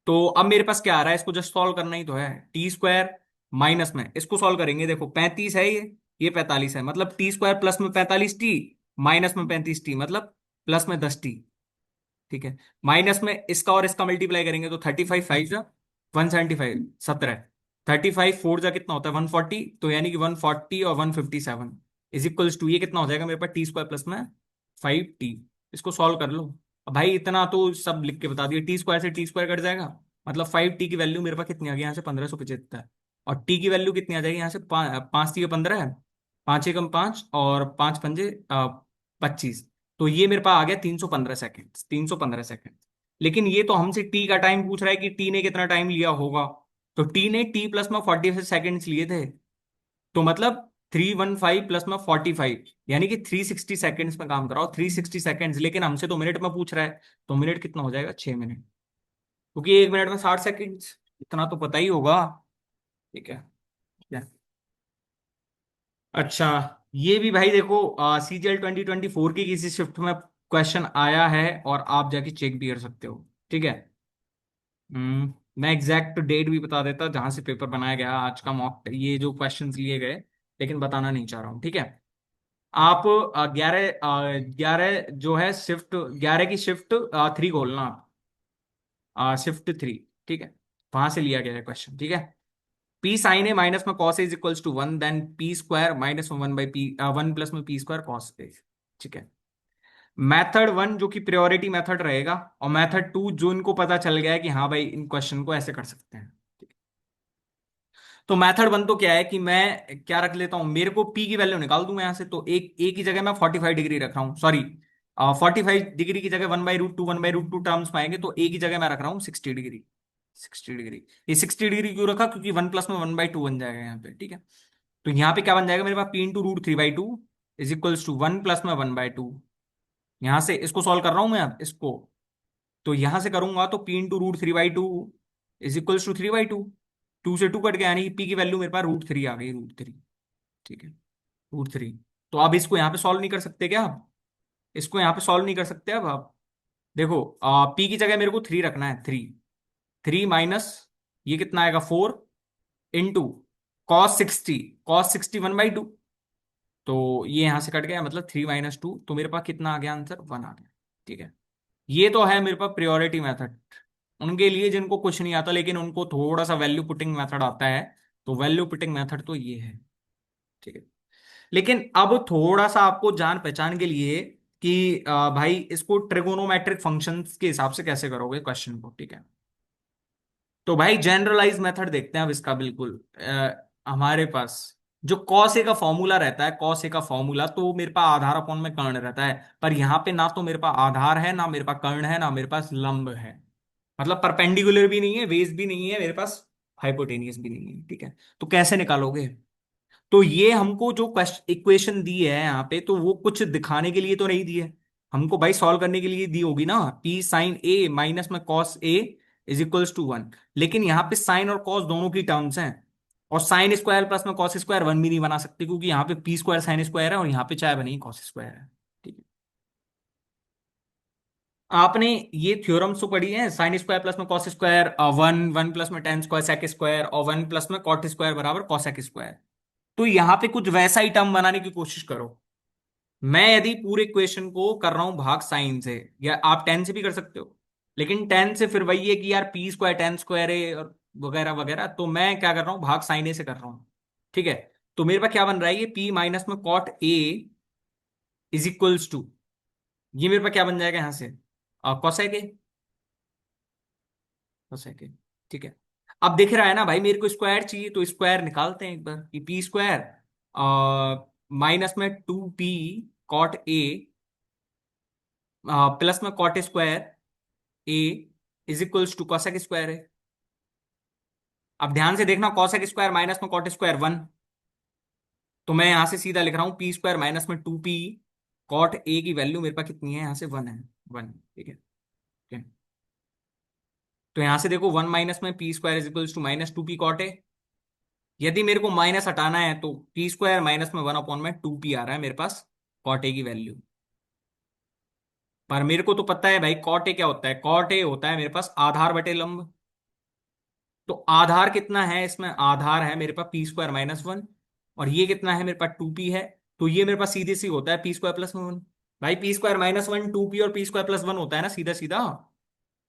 तो अब मेरे पास क्या आ रहा है, इसको जस्ट सॉल्व करना ही तो है, टी स्क्वायर माइनस में इसको सॉल्व करेंगे, देखो 35 है ये 45 है, मतलब t² प्लस में 45t माइनस में 35t, मतलब प्लस में 10t, ठीक है। माइनस में इसका और इसका मल्टीप्लाई करेंगे तो 35 फाइव जा 175, 17, 35 फोर जा कितना होता है 140, तो यानी कि 140 और 157 इज इक्वल्स टू, ये कितना हो जाएगा मेरे पास, टी² प्लस में 5t, इसको सॉल्व कर लो। अब भाई इतना तो सब लिख के बता दिया, टी² से टी² कट जाएगा, मतलब 5t की वैल्यू मेरे पास कितनी आ गई यहाँ से, 1575, और टी की वैल्यू कितनी आ जाएगी यहाँ से, 5 3 15 है, 5 1 5 और 5 5 25, तो ये मेरे पास आ गया 315 सेकेंड, 315 सेकेंड। लेकिन ये तो हमसे टी का टाइम पूछ रहा है कि टी ने कितना टाइम लिया होगा, तो टी ने टी प्लस में 45 सेकेंड्स लिए थे, तो मतलब 315 प्लस में 45, यानी कि 360 सेकेंड्स में काम कराओ, 360 सेकेंड्स, लेकिन हमसे तो मिनट में पूछ रहा है। तो मिनट कितना हो जाएगा, 6 मिनट, क्योंकि 1 मिनट में 60 सेकेंड्स, इतना तो पता ही होगा। ठीक है। क्या? अच्छा, ये भी भाई देखो, CGL 2024 की किसी शिफ्ट में क्वेश्चन आया है, और आप जाके चेक भी कर सकते हो। ठीक है। मैं एग्जैक्ट डेट भी बता देता जहां से पेपर बनाया गया आज का, मॉक ये जो क्वेश्चंस लिए गए, लेकिन बताना नहीं चाह रहा हूँ। ठीक है। आप 11 जो है शिफ्ट, 11 की शिफ्ट 3 खोलना आप, शिफ्ट 3। ठीक है। वहां से लिया गया है क्वेश्चन। ठीक है। पी साइन ए माइनस में cos A is equals to 1, then P square minus में 1/p, 1 प्लस में पी स्क्वायर कॉस ए। ठीक है। मेथड 1 जो कि प्रायोरिटी मेथड रहेगा, और मेथड 2 जो इनको पता चल गया है कि हाँ भाई इन क्वेश्चन को ऐसे कर सकते हैं। तो मेथड 1 तो क्या है कि मैं क्या रख लेता हूं, मेरे को पी की वैल्यू निकाल दूंगा यहां से, तो एक की जगह मैं 45 डिग्री रख रहा हूँ, सॉरी 45 डिग्री की जगह 1/√2, 1/√2 टर्म्स पाएंगे, तो ए की जगह मैं रख रहा हूँ 60 डिग्री। 60 डिग्री, ये 60 डिग्री क्यों रखा, क्योंकि 1 प्लस में 1/2 बन जाएगा यहाँ पे। ठीक है। तो यहाँ पे क्या बन जाएगा मेरे पास, P × √3/2 is equals to 1 plus में 1/2। यहां से इसको सॉल्व कर रहा हूं मैं अब इसको, तो यहां से करूंगा तो P × √3/2 इज इक्वल्स टू 3/2। 2 से 2 कट गया, यानी पी की वैल्यू मेरे पास √3 आ गई, √3। ठीक है। √3। तो अब इसको यहाँ पे सॉल्व नहीं कर सकते क्या आप, इसको यहाँ पे सॉल्व नहीं कर सकते अब आप। देखो, पी की जगह मेरे को 3 रखना है, 3। 3 माइनस, ये कितना आएगा, 4 इंटू cos 60, cos 60 1/2। तो ये यहां से कट गया, मतलब 3 - 2, तो मेरे पास कितना आ गया आंसर, 1 आ गया। ठीक है। ये तो है मेरे पास प्रायोरिटी मेथड, उनके लिए जिनको कुछ नहीं आता, लेकिन उनको थोड़ा सा वैल्यू पुटिंग मेथड आता है। तो वैल्यू पुटिंग मेथड तो ये है। ठीक है। लेकिन अब थोड़ा सा आपको जान पहचान के लिए कि भाई इसको ट्रिगोनोमेट्रिक फंक्शंस के हिसाब से कैसे करोगे क्वेश्चन को। ठीक है। तो भाई जनरलाइज मेथड देखते हैं अब इसका, बिल्कुल हमारे पास जो कॉस ए का फॉर्मूला रहता है, कॉस ए का फॉर्मूला, तो मेरे पास आधार अपॉन में कर्ण रहता है, पर यहाँ पे ना तो मेरे पास आधार है, ना मेरे पास कर्ण है, ना मेरे पास लंब है, मतलब परपेंडिकुलर भी नहीं है, बेस भी नहीं है मेरे पास, हाइपोटेनियस भी नहीं है। ठीक है। तो कैसे निकालोगे, तो ये हमको जो इक्वेशन दी है यहाँ पे, तो वो कुछ दिखाने के लिए तो नहीं दी है, हमको भाई सॉल्व करने के लिए दी होगी ना। पी साइन ए माइनस में cos A is equals to 1, लेकिन यहाँ पे साइन और कॉस दोनों की टर्म्स हैं, और साइन स्क्वायर प्लस में कॉस स्क्वायर 1 भी नहीं बना सकते, क्योंकि यहाँ पे पी स्क्वायर साइन स्क्वायर है, और यहाँ पे चाहे बनी कॉस स्क्वायर है। ठीक है। आपने ये थ्योरम्स तो पढ़ी है, साइन स्क्वायर प्लस में कॉस स्क्वायर 1, 1 प्लस में टेन स्क्वायर सेक स्क्वायर, और 1 प्लस में कॉट स्क्वायर बराबर कॉसेक स्क्वायर। तो यहाँ पे कुछ वैसा ही टर्म बनाने की कोशिश करो। मैं यदि पूरे इक्वेशन को कर रहा हूं भाग साइन से, या आप टेन से भी कर सकते हो, लेकिन टेन से फिर वही है कि यार पी स्क्वायर टेन स्क्वायर है और वगैरह वगैरह, तो मैं क्या कर रहा हूं, भाग साइन ए से कर रहा हूं। ठीक है। तो मेरे पास क्या बन रहा है, ये पी माइनस में cot A is equals to, ये मेरे पास क्या बन जाएगा यहां से, कॉसेक ए, कॉसेक ए। ठीक है। अब दिख रहा है ना भाई, मेरे को स्क्वायर चाहिए, तो स्क्वायर निकालते हैं एक बार, कि पी स्क्वायर माइनस में 2p कॉट ए प्लस में cot square A is equals to cosec square है। अब ध्यान से देखना, कॉसेक स्क्वायर माइनस में कॉट स्क्वायर 1, तो मैं यहां से सीधा लिख रहा हूं पी स्क्वायर माइनस में 2p कॉट ए की वैल्यू मेरे पास कितनी है, यहां से 1 है, 1। ठीक है। ठीक है। तो यहां से देखो, 1 माइनस में P square is equals to -2p cot A. यदि मेरे को माइनस हटाना है, तो पी स्क्वायर माइनस में 1 अपॉन में 2p आ रहा है मेरे पास, कॉट ए की वैल्यू। पर मेरे को तो पता है भाई कॉट ए क्या होता है, कॉट ए होता है मेरे पास आधार बटे लंब। तो आधार कितना है इसमें, आधार है मेरे पास p² - 1, और ये कितना है मेरे पास 2p है, तो ये मेरे पास सीधे सी होता है p² + 1। भाई p² - 1 2p और p² + 1 होता है ना, सीधा सीधा।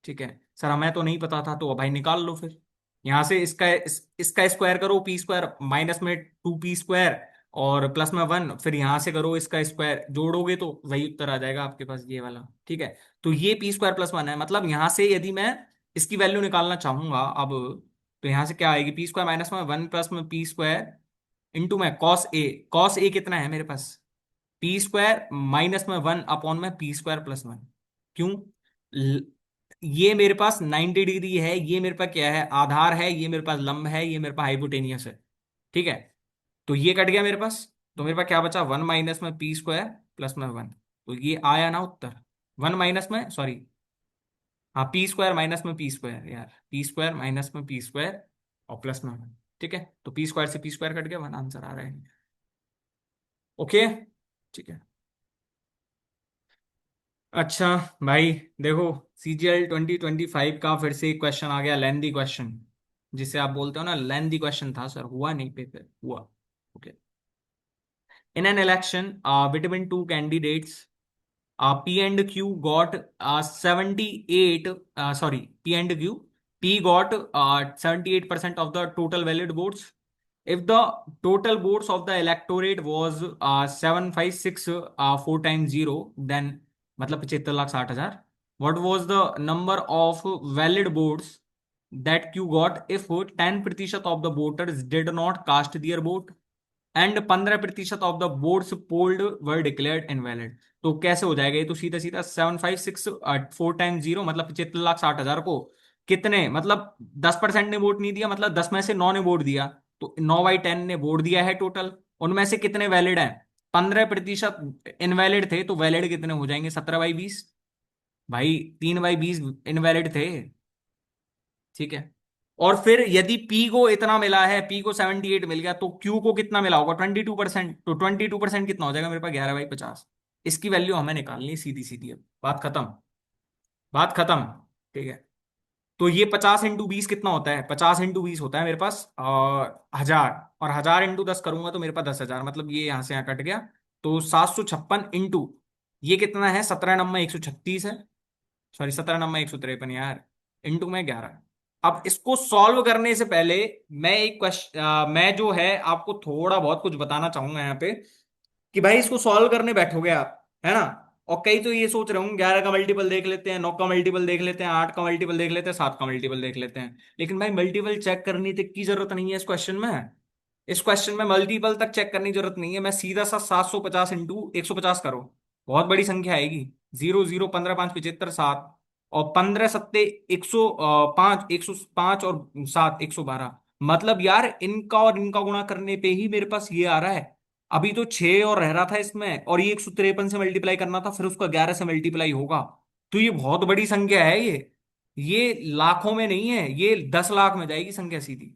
ठीक है सर, हमें तो नहीं पता था, तो भाई निकाल लो फिर, यहां से इसका स्क्वायर करो, पी स्क्वायर माइनस में 2p² और प्लस में 1, फिर यहां से करो इसका स्क्वायर, जोड़ोगे तो वही उत्तर आ जाएगा आपके पास, ये वाला। ठीक है। तो ये p² + 1 है, मतलब यहां से यदि मैं इसकी वैल्यू निकालना चाहूंगा अब, तो यहां से क्या आएगी, p² माइनस में 1 प्लस में p² इंटू में कॉस ए कितना है मेरे पास, p² माइनस में 1 अपॉन में p² + 1। क्यों, ल- ये मेरे पास 90 डिग्री है, ये मेरे पास क्या है, आधार है, ये मेरे पास लंब है, ये मेरे पास हाइपोटेनियस है। ठीक है। तो ये कट गया मेरे पास, तो मेरे पास क्या बचा, 1 - में p² प्लस में 1। तो ये आया ना उत्तर। 1 - में, सॉरी, हाँ, p² - में p², यार, p² - में p² और प्लस में 1। ठीक है, तो p² से p² कट गया, 1 आंसर आ रहा है। ओके, ठीक है। अच्छा भाई, देखो, CGL 2025 का फिर से एक क्वेश्चन आ गया, लेंदी क्वेश्चन, जिसे आप बोलते हो ना, लेंदी क्वेश्चन था सर, हुआ नहीं पेपर हुआ। Okay. In an election between two candidates, P and Q got 78, sorry, P and Q, P got 78% of the total valid votes. If the total votes of the electorate was 756 4 times 0, then मतलब 75,60,000, what was the number of valid votes that Q got if 10% of the voters did not cast their vote and 15% of the votes polled were declared invalid? तो कैसे हो जाएगा ये? तो सीधा सीधा 756 4 times 0 मतलब 75,60,000 को कितने, मतलब 10% ने वोट नहीं दिया, मतलब 10 में से 9 ने वोट दिया, तो 9/10 ने वोट दिया है टोटल। उनमें से कितने वैलिड हैं? 15% इनवैलिड थे, तो वैलिड कितने हो जाएंगे? 17/20। भाई 3/20 इनवैलिड थे। ठीक है। और फिर यदि पी को इतना मिला है, पी को 78 मिल गया, तो क्यू को कितना मिला होगा? 22%। तो 22% कितना हो जाएगा मेरे पास? 11/50। इसकी वैल्यू हमें निकालनी है सीधी सीधी। अब बात खत्म, बात खत्म। ठीक है। तो ये 50 × 20 कितना होता है? 50 × 20 होता है मेरे पास 1000, और 1000 × 10 करूंगा तो मेरे पास 10,000, मतलब ये यहां से यहाँ कट गया। तो 756 इंटू, ये कितना है? 17 × 136 है, सॉरी 17 × 153 यार, इंटू में 11। अब इसको सॉल्व करने से पहले मैं एक क्वेश्चन, मैं जो है आपको थोड़ा बहुत कुछ बताना चाहूंगा यहाँ पे, कि भाई इसको सॉल्व करने बैठोगे आप, है ना? और कई तो ये सोच रहे होंगे 11 का मल्टीपल देख लेते हैं, 9 का मल्टीपल देख लेते हैं, 8 का मल्टीपल देख लेते हैं, 7 का मल्टीपल देख लेते हैं। लेकिन भाई मल्टीपल चेक करने तक की जरूरत नहीं है इस क्वेश्चन में। इस क्वेश्चन में मल्टीपल तक चेक करने की जरूरत नहीं है। मैं सीधा सा 750 × 150 करो, बहुत बड़ी संख्या आएगी। 0 0 15 5 75 7, और 15 × 7 105, 105 और 7 112। मतलब यार इनका और इनका गुणा करने पे ही मेरे पास ये आ रहा है। अभी तो 6 और रह रहा था इसमें, और ये 153 से मल्टीप्लाई करना था, फिर उसका 11 से मल्टीप्लाई होगा। तो ये बहुत बड़ी संख्या है ये लाखों में नहीं है, ये 10 लाख में जाएगी संख्या सीधी।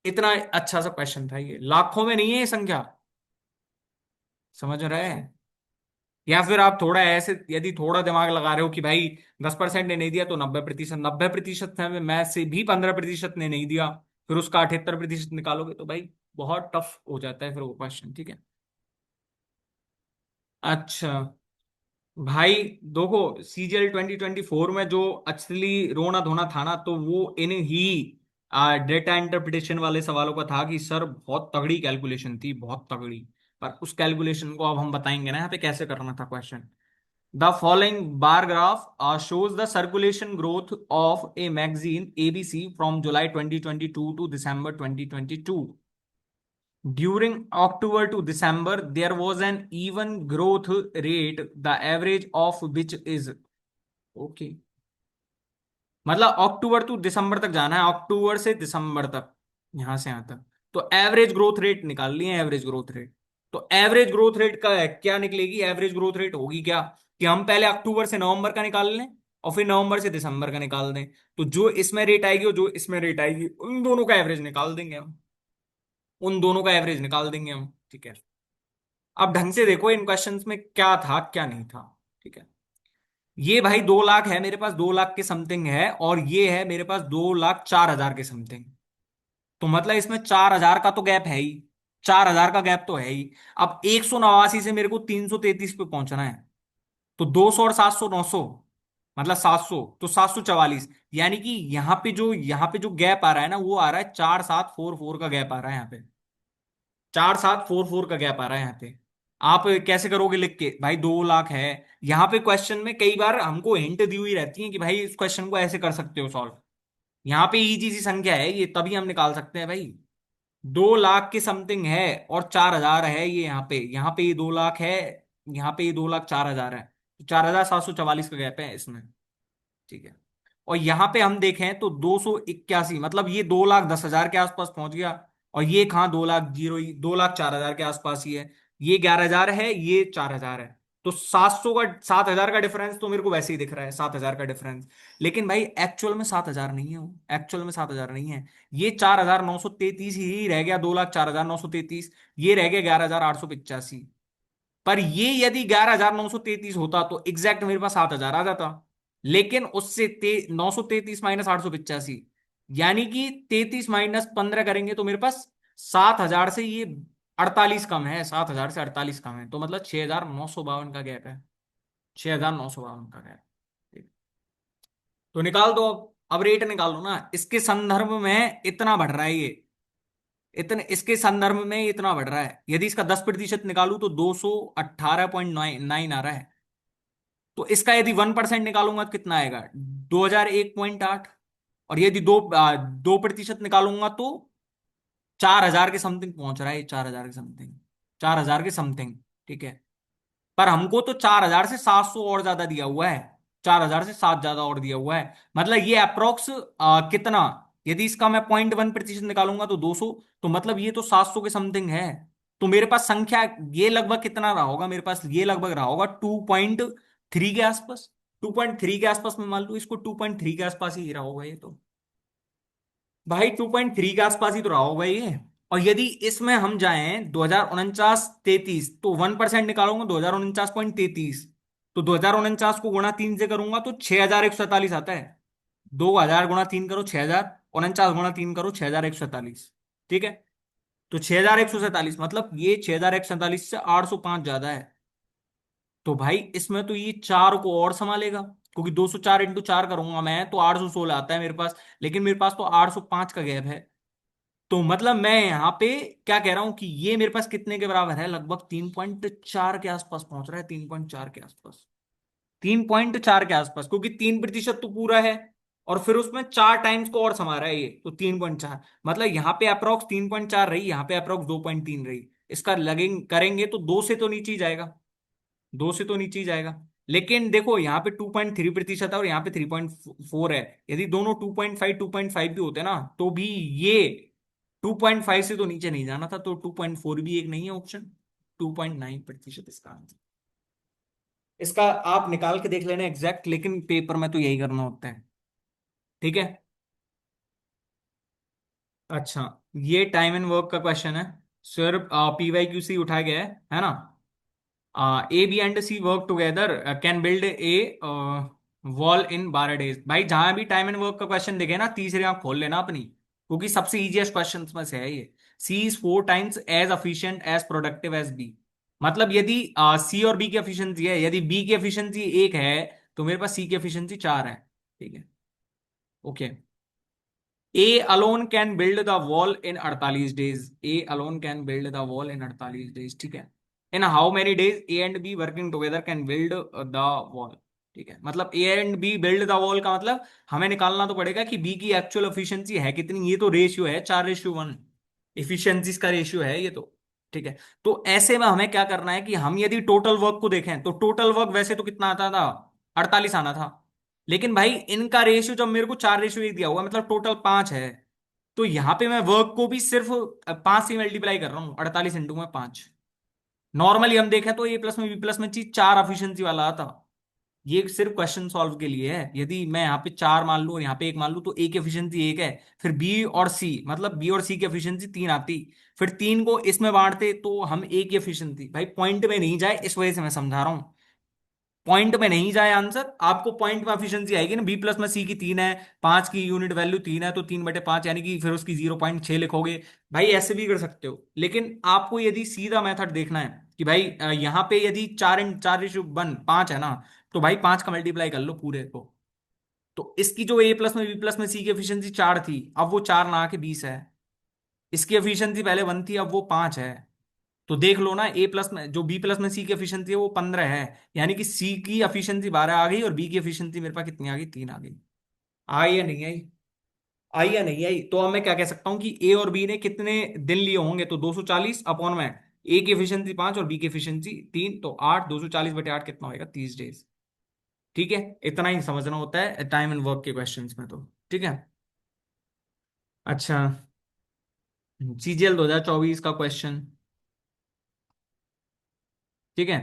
इतना अच्छा सा क्वेश्चन था ये, लाखों में नहीं है ये संख्या। समझ रहे हैं? या फिर आप थोड़ा ऐसे, यदि थोड़ा दिमाग लगा रहे हो कि भाई 10% ने नहीं दिया तो 90%, 90% में से भी 15% ने नहीं दिया, फिर उसका 78% निकालोगे, तो भाई बहुत टफ हो जाता है फिर वो क्वेश्चन। ठीक है। अच्छा भाई, देखो, CGL 2024 में जो असली रोना धोना था ना, तो वो इन ही डेटा इंटरप्रिटेशन वाले सवालों का था, कि सर बहुत तगड़ी कैलकुलेशन थी, बहुत तगड़ी। पर उस कैलकुलेशन को अब हम बताएंगे ना यहाँ पे कैसे करना था question. The following bar graph shows the circulation growth of a magazine ABC from July 2022 to December 2022. During October to December, there was an even growth rate, the average of which is okay. मतलब अक्टूबर to दिसंबर तक जाना है, अक्टूबर से दिसंबर तक, यहां से यहां तक। तो एवरेज ग्रोथ रेट निकालनी है, एवरेज ग्रोथ रेट। तो एवरेज ग्रोथ रेट का है क्या निकलेगी? एवरेज ग्रोथ रेट होगी क्या, कि हम पहले अक्टूबर से नवंबर का निकाल लें, और फिर नवंबर से दिसंबर का निकाल दें। तो जो इसमें रेट आएगी और जो इसमें रेट आएगी, उन दोनों का एवरेज निकाल देंगे हम, उन दोनों का एवरेज निकाल देंगे हम। ठीक है। अब ढंग से देखो इन क्वेश्चंस में क्या था क्या नहीं था। ठीक है। ये भाई 2 लाख है मेरे पास, 2 लाख के समथिंग है, और ये है मेरे पास 2,04,000 के समथिंग। तो मतलब इसमें 4,000 का तो गैप है ही, 4,000 का गैप तो है ही। अब 189 से मेरे को 333 पे पहुंचना है, तो 200 और 700, 900, मतलब 700, तो 744। यानी कि यहाँ पे जो गैप आ रहा है ना, वो आ रहा है 4,744 का गैप आ रहा है यहाँ पे, 4,744 का गैप आ रहा है यहाँ पे। आप कैसे करोगे लिख के? भाई 2 लाख है। यहाँ पे क्वेश्चन में कई बार हमको हिंट दी हुई रहती है कि भाई इस क्वेश्चन को ऐसे कर सकते हो सॉल्व। यहाँ पे इजी सी संख्या है ये, तभी हम निकाल सकते हैं भाई। 2 लाख की समथिंग है, और 4,000 है ये यहाँ पे ये 2 लाख है, यहाँ पे ये 2,04,000 है, तो 4,744 का गैप है इसमें। ठीक है। और यहाँ पे हम देखें तो 281, मतलब ये 2,10,000 के आसपास पहुंच गया। और ये कहाँ 2 लाख जीरो, 2 लाख 4 हजार के आसपास ही है। ये 11 हजार है, ये 4 हजार है। तो 700 का, 7 हजार का डिफरेंस तो मेरे को वैसे ही दिख रहा है, 7 हजार का डिफरेंस। लेकिन भाई एक्चुअल में 7 हजार नहीं है वो, एक्चुअल में 7 हजार नहीं है। ये 4,933 ही रह गया, 2,04,933। ये रह गया 11,885। पर ये यदि 11,933 होता तो एग्जैक्ट मेरे पास 7 हजार आ जाता। लेकिन उससे 933 - 885, यानी कि 33 - 15 करेंगे तो मेरे पास 7 हजार से ये 48 कम है, 7 हजार से 48 कम है। तो मतलब 6,952 का गैप है, 6,952 का गैप। तो निकाल दो अब रेट निकाल लो ना, इसके संदर्भ में इतना बढ़ रहा है ये, इतने इसके संदर्भ में इतना बढ़ रहा है। यदि इसका 10% निकालू तो 218.9 आ रहा है। तो इसका यदि 1% निकालूंगा तो कितना आएगा, 2001.8। और यदि 2% निकालूंगा तो 4 हजार के समथिंग पहुंच रहा है, 4 हजार के समथिंग, 4 हजार के समथिंग। ठीक है। पर हमको तो 4 हजार से 700 और ज्यादा दिया हुआ है, 4 हजार से 7 ज्यादा और दिया हुआ है। मतलब ये अप्रोक्स कितना, यदि इसका मैं 0.1% निकालूंगा तो 200। तो मतलब ये तो 700 के समथिंग है। तो मेरे पास संख्या ये लगभग कितना रहा होगा, मेरे पास ये लगभग रहा होगा 2.3 के आसपास। 2.3 के आसपास में मान लो इसको, 2.3 के आसपास ही रहा होगा ये तो। भाई 2.3 के आसपास ही तो रहा होगा ये। और यदि इसमें हम जाएं 2049-33, तो 1% निकालूंगा 2049.33। तो 2049 को गुणा 3 से करूंगा तो 6,147 आता है। 2,000 गुणा 3 करो 6,000, 49 गुणा 3 करो 6,147। ठीक है। तो 6,147 मतलब ये 6,147 से 805 ज्यादा है। तो भाई इसमें तो ये 4 को और संभालेगा, क्योंकि 204 × 4 करूंगा मैं तो 816 आता है मेरे पास। लेकिन मेरे पास तो 805 का गैप है। तो मतलब मैं यहाँ पे क्या कह रहा हूं कि ये मेरे पास कितने के बराबर है, लगभग 3.4 के आसपास पहुंच रहा है, 3.4 के आसपास, 3.4 के आसपास, क्योंकि 3% तो पूरा है। और फिर उसमें 4 टाइम्स को और समा रहा है ये, तो 3.4। मतलब यहाँ पे अप्रोक्स 3.4 रही, यहाँ पे अप्रोक्स 2.3 रही। इसका लगेंग करेंगे तो 2 से तो नीचे ही जाएगा, 2 से तो नीचे ही जाएगा। लेकिन देखो यहाँ पे 2.3% है और यहाँ पे 3.4 है। यदि दोनों 2.5 2.5 भी होते ना तो भी ये 2.5 से तो नीचे नहीं जाना था। तो 2.4 भी एक नहीं है ऑप्शन, 2.9% इसका आंसर। इसका आप निकाल के देख लेना एग्जैक्ट, लेकिन पेपर में तो यही करना होता है। ठीक है। अच्छा, ये टाइम एंड वर्क का क्वेश्चन है। सिर्फ PYQC उठाया गया है ना। A B and C work together can build a wall in 12 days। भाई जहां भी टाइम एंड वर्क का क्वेश्चन दिखे ना, तीसरी आंख खोल लेना अपनी, क्योंकि सबसे इजीएस्ट क्वेश्चन में से है ये। C is 4 times as efficient as productive as B. मतलब यदि सी और बी की एफिशिएंसी है, यदि बी की एफिशिएंसी 1 है तो मेरे पास सी की एफिशिएंसी 4 है। ठीक है। Okay. A alone can build the wall in 48 days। A alone can build the wall in 48 days। ठीक है। In how many days A and B working together can build the wall. ठीक है। मतलब A and B build the wall का मतलब हमें निकालना तो पड़ेगा कि बी की एक्चुअल एफिशिएंसी है कितनी। ये तो रेशियो है 4:1, इफिशियंसीज का रेशियो है ये तो। ठीक है। तो ऐसे में हमें क्या करना है कि हम यदि टोटल वर्क को देखें तो टोटल वर्क वैसे तो कितना आता था, 48 आना था। लेकिन भाई इनका रेशियो जब मेरे को 4:1 दिया हुआ, मतलब टोटल 5 है। तो यहां पे मैं वर्क को भी सिर्फ 5 से मल्टीप्लाई कर रहा हूँ, 48 इंटू में 5। नॉर्मली हम देखें तो ए प्लस में बी प्लस में चीज 4 एफिशिएंसी वाला आता। ये सिर्फ क्वेश्चन सॉल्व के लिए है। यदि मैं यहाँ पे 4 मान लूं और यहाँ पे 1 मान लूं तो ए की एफिशिएंसी 1 है। फिर बी और सी, मतलब बी और सी की एफिशिएंसी 3 आती। फिर 3 को इसमें बांटते तो हम ए की एफिशिएंसी, भाई पॉइंट में नहीं जाए इस वजह से मैं समझा रहा हूँ। पॉइंट में नहीं जाए आंसर, आपको पॉइंट में एफिशिएंसी आएगी ना, बी प्लस में सी की 3 है, 5 की यूनिट वैल्यू 3 है तो 3/5, यानी कि फिर उसकी 0.6 लिखोगे। भाई ऐसे भी कर सकते हो, लेकिन आपको यदि सीधा मेथड देखना है कि भाई यहाँ पे यदि 4 4:1 5 है ना, तो भाई 5 का मल्टीप्लाई कर लो पूरे को। तो इसकी जो ए प्लस में बी प्लस में सी की एफिशिएंसी 4 थी, अब वो 4 ना आके 20 है। इसकी एफिशिएंसी पहले 1 थी, अब वो 5 है। तो देख लो ना, ए प्लस में जो बी प्लस में सी की एफिशिएंसी है वो 15 है। यानी कि सी की एफिशिएंसी 12 आ गई और बी की एफिशिएंसी मेरे पास कितनी आ गई, 3 आ गई। आई या नहीं आई, आई या नहीं आई। तो अब मैं क्या कह सकता हूँ कि ए और बी ने कितने दिन लिए होंगे, तो 240 अपॉन में ए की एफिशिएंसी 5 और बी की एफिशिएंसी 3, तो 8, 240/8 कितना होगा, 30 डेज। ठीक है। इतना ही समझना होता है टाइम एंड वर्क के क्वेश्चंस में तो। ठीक है। अच्छा। CGL 2024 का क्वेश्चन। ठीक है।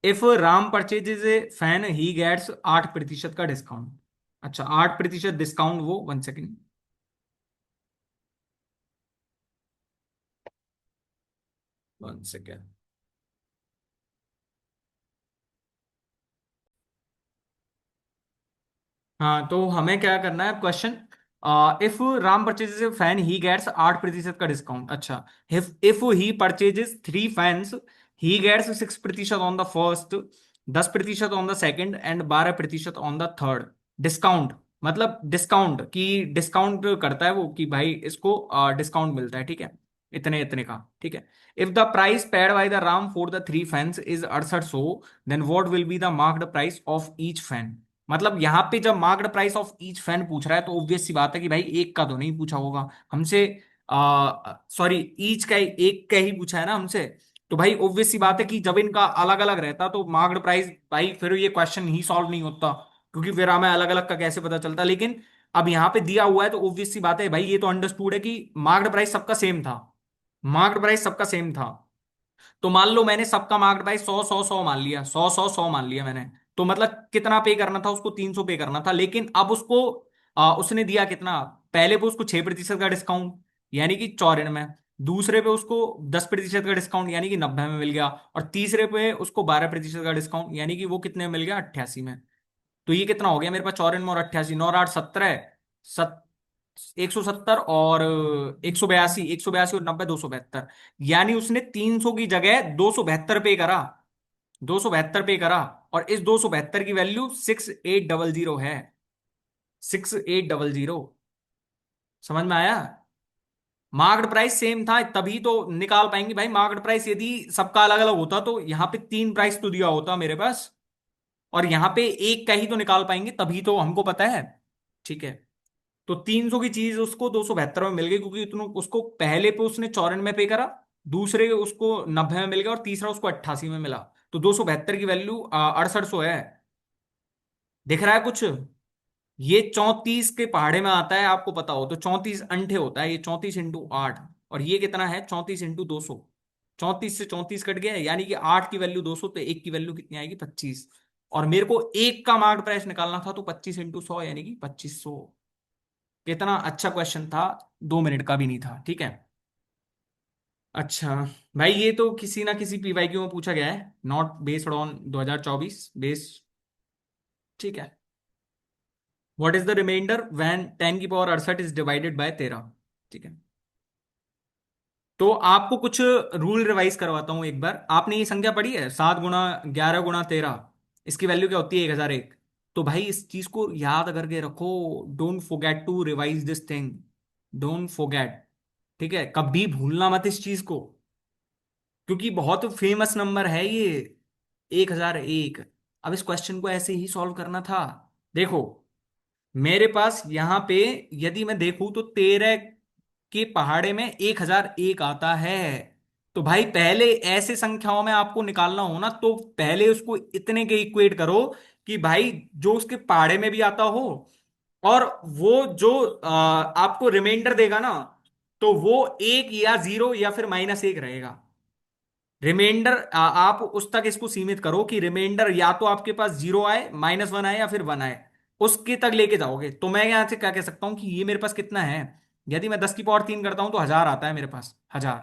If Ram purchases a fan he gets 8% का डिस्काउंट। अच्छा, 8% डिस्काउंट, वो 1 सेकेंड। 1 सेकेंड। हाँ, तो हमें क्या करना है question. If Ram purchases fan he gets 8% का डिस्काउंट। अच्छा, if he purchases 3 fans he gets 6% on the first, 10% on the second and 12% on the third. Discount मतलब डिस्काउंट की डिस्काउंट करता है वो, कि भाई इसको डिस्काउंट मिलता है, ठीक है, इतने इतने का। ठीक है। If the price paid by the Ram for the 3 fans is 6800, then what will be the marked price of each fan. मतलब यहाँ पे जब marked price of each fan पूछ रहा है तो ऑब्वियस सी बात है कि भाई एक का तो नहीं पूछा होगा हमसे। सॉरी, ईच का एक का ही पूछा है ना हमसे। तो भाई ऑब्वियस सी बात है कि जब इनका अलग अलग रहता तो मार्क्ड प्राइस, भाई फिर ये क्वेश्चन ही सॉल्व नहीं होता, क्योंकि फिर हमें अलग अलग का कैसे पता चलता। लेकिन अब यहाँ पे दिया हुआ है तो ऑब्वियस सी बात है भाई, ये तो अंडरस्टूड है कि मार्क्ड प्राइस सबका सेम था। मार्क्ड प्राइस सबका सेम था। तो मान लो मैंने सबका मार्क्ड प्राइस 100 100 100 मान लिया, 100 100 100 मान लिया मैंने। तो मतलब कितना पे करना था उसको, 300 पे करना था। लेकिन अब उसको उसने दिया कितना। पहले पे उसको 6% का डिस्काउंट, यानी कि 94। दूसरे पे उसको 10% का डिस्काउंट, यानी कि 90 में मिल गया। और तीसरे पे उसको 12% का डिस्काउंट, यानी कि वो कितने में मिल गया, 88 में। तो ये कितना हो गया मेरे पास, 94 और 88, 9 8 17, 170 और 182, 182 और 90, 272। यानी उसने 300 की जगह 272 पे करा, 272 पे करा। और इस 272 की वैल्यू 6800 है। 6800। समझ में आया। मार्केट प्राइस सेम था तभी तो निकाल पाएंगे भाई। मार्केट प्राइस यदि सबका अलग अलग होता तो यहाँ पे 3 प्राइस तो दिया होता मेरे पास, और यहाँ पे एक का ही तो निकाल पाएंगे, तभी तो हमको पता है। ठीक है। तो 300 की चीज उसको 272 में मिल गई, क्योंकि इतना उसको पहले पे उसने 94 पे करा, दूसरे उसको 90 में मिल गया, और तीसरा उसको 88 में मिला। तो 272 की वैल्यू 6800 है। दिख रहा है कुछ। ये 34 के पहाड़े में आता है, आपको पता हो तो 34 अंठे होता है, ये 34 × 8। और ये कितना है, 34 × 200। 34 से 34 कट गया है, यानी कि 8 की वैल्यू 200, तो एक की वैल्यू कितनी आएगी, 25। और मेरे को एक का मार्क प्राइस निकालना था, तो 25 × 100 यानी कि 2500। कितना अच्छा क्वेश्चन था। 2 मिनट का भी नहीं था, ठीक है। अच्छा भाई, ये तो किसी ना किसी पीवाईक्यू में पूछा गया है, नॉट बेस्ड ऑन 2024 बेस। ठीक है। What is the reminder when 10 की पावर 68 इज डिवाइडेड बाय 13। ठीक है। तो आपको कुछ रूल रिवाइज करवाता हूं एक बार। आपने ये संख्या पढ़ी है, 7 × 11 × 13, इसकी वैल्यू क्या होती है, 1001। तो भाई इस चीज को याद करके रखो। Don't forget to revise this thing. Don't forget. ठीक है, कभी भूलना मत इस चीज को, क्योंकि बहुत फेमस नंबर है ये, 1001। अब इस क्वेश्चन को ऐसे ही सॉल्व करना था। देखो, मेरे पास यहां पे यदि मैं देखूं तो 13 के पहाड़े में 1001 आता है। तो भाई पहले ऐसे संख्याओं में आपको निकालना हो ना, तो पहले उसको इतने के इक्वेट करो कि भाई जो उसके पहाड़े में भी आता हो, और वो जो आपको रिमाइंडर देगा ना, तो वो एक या जीरो या फिर -1 रहेगा। रिमाइंडर आप उस तक इसको सीमित करो कि रिमाइंडर या तो आपके पास 0 आए, -1 आए, या फिर 1 आए। उसके तक लेके जाओगे तो मैं यहां से क्या कह सकता हूं कि ये मेरे पास कितना है। यदि मैं 10 की पावर 3 करता हूं तो 1000 आता है मेरे पास, 1000।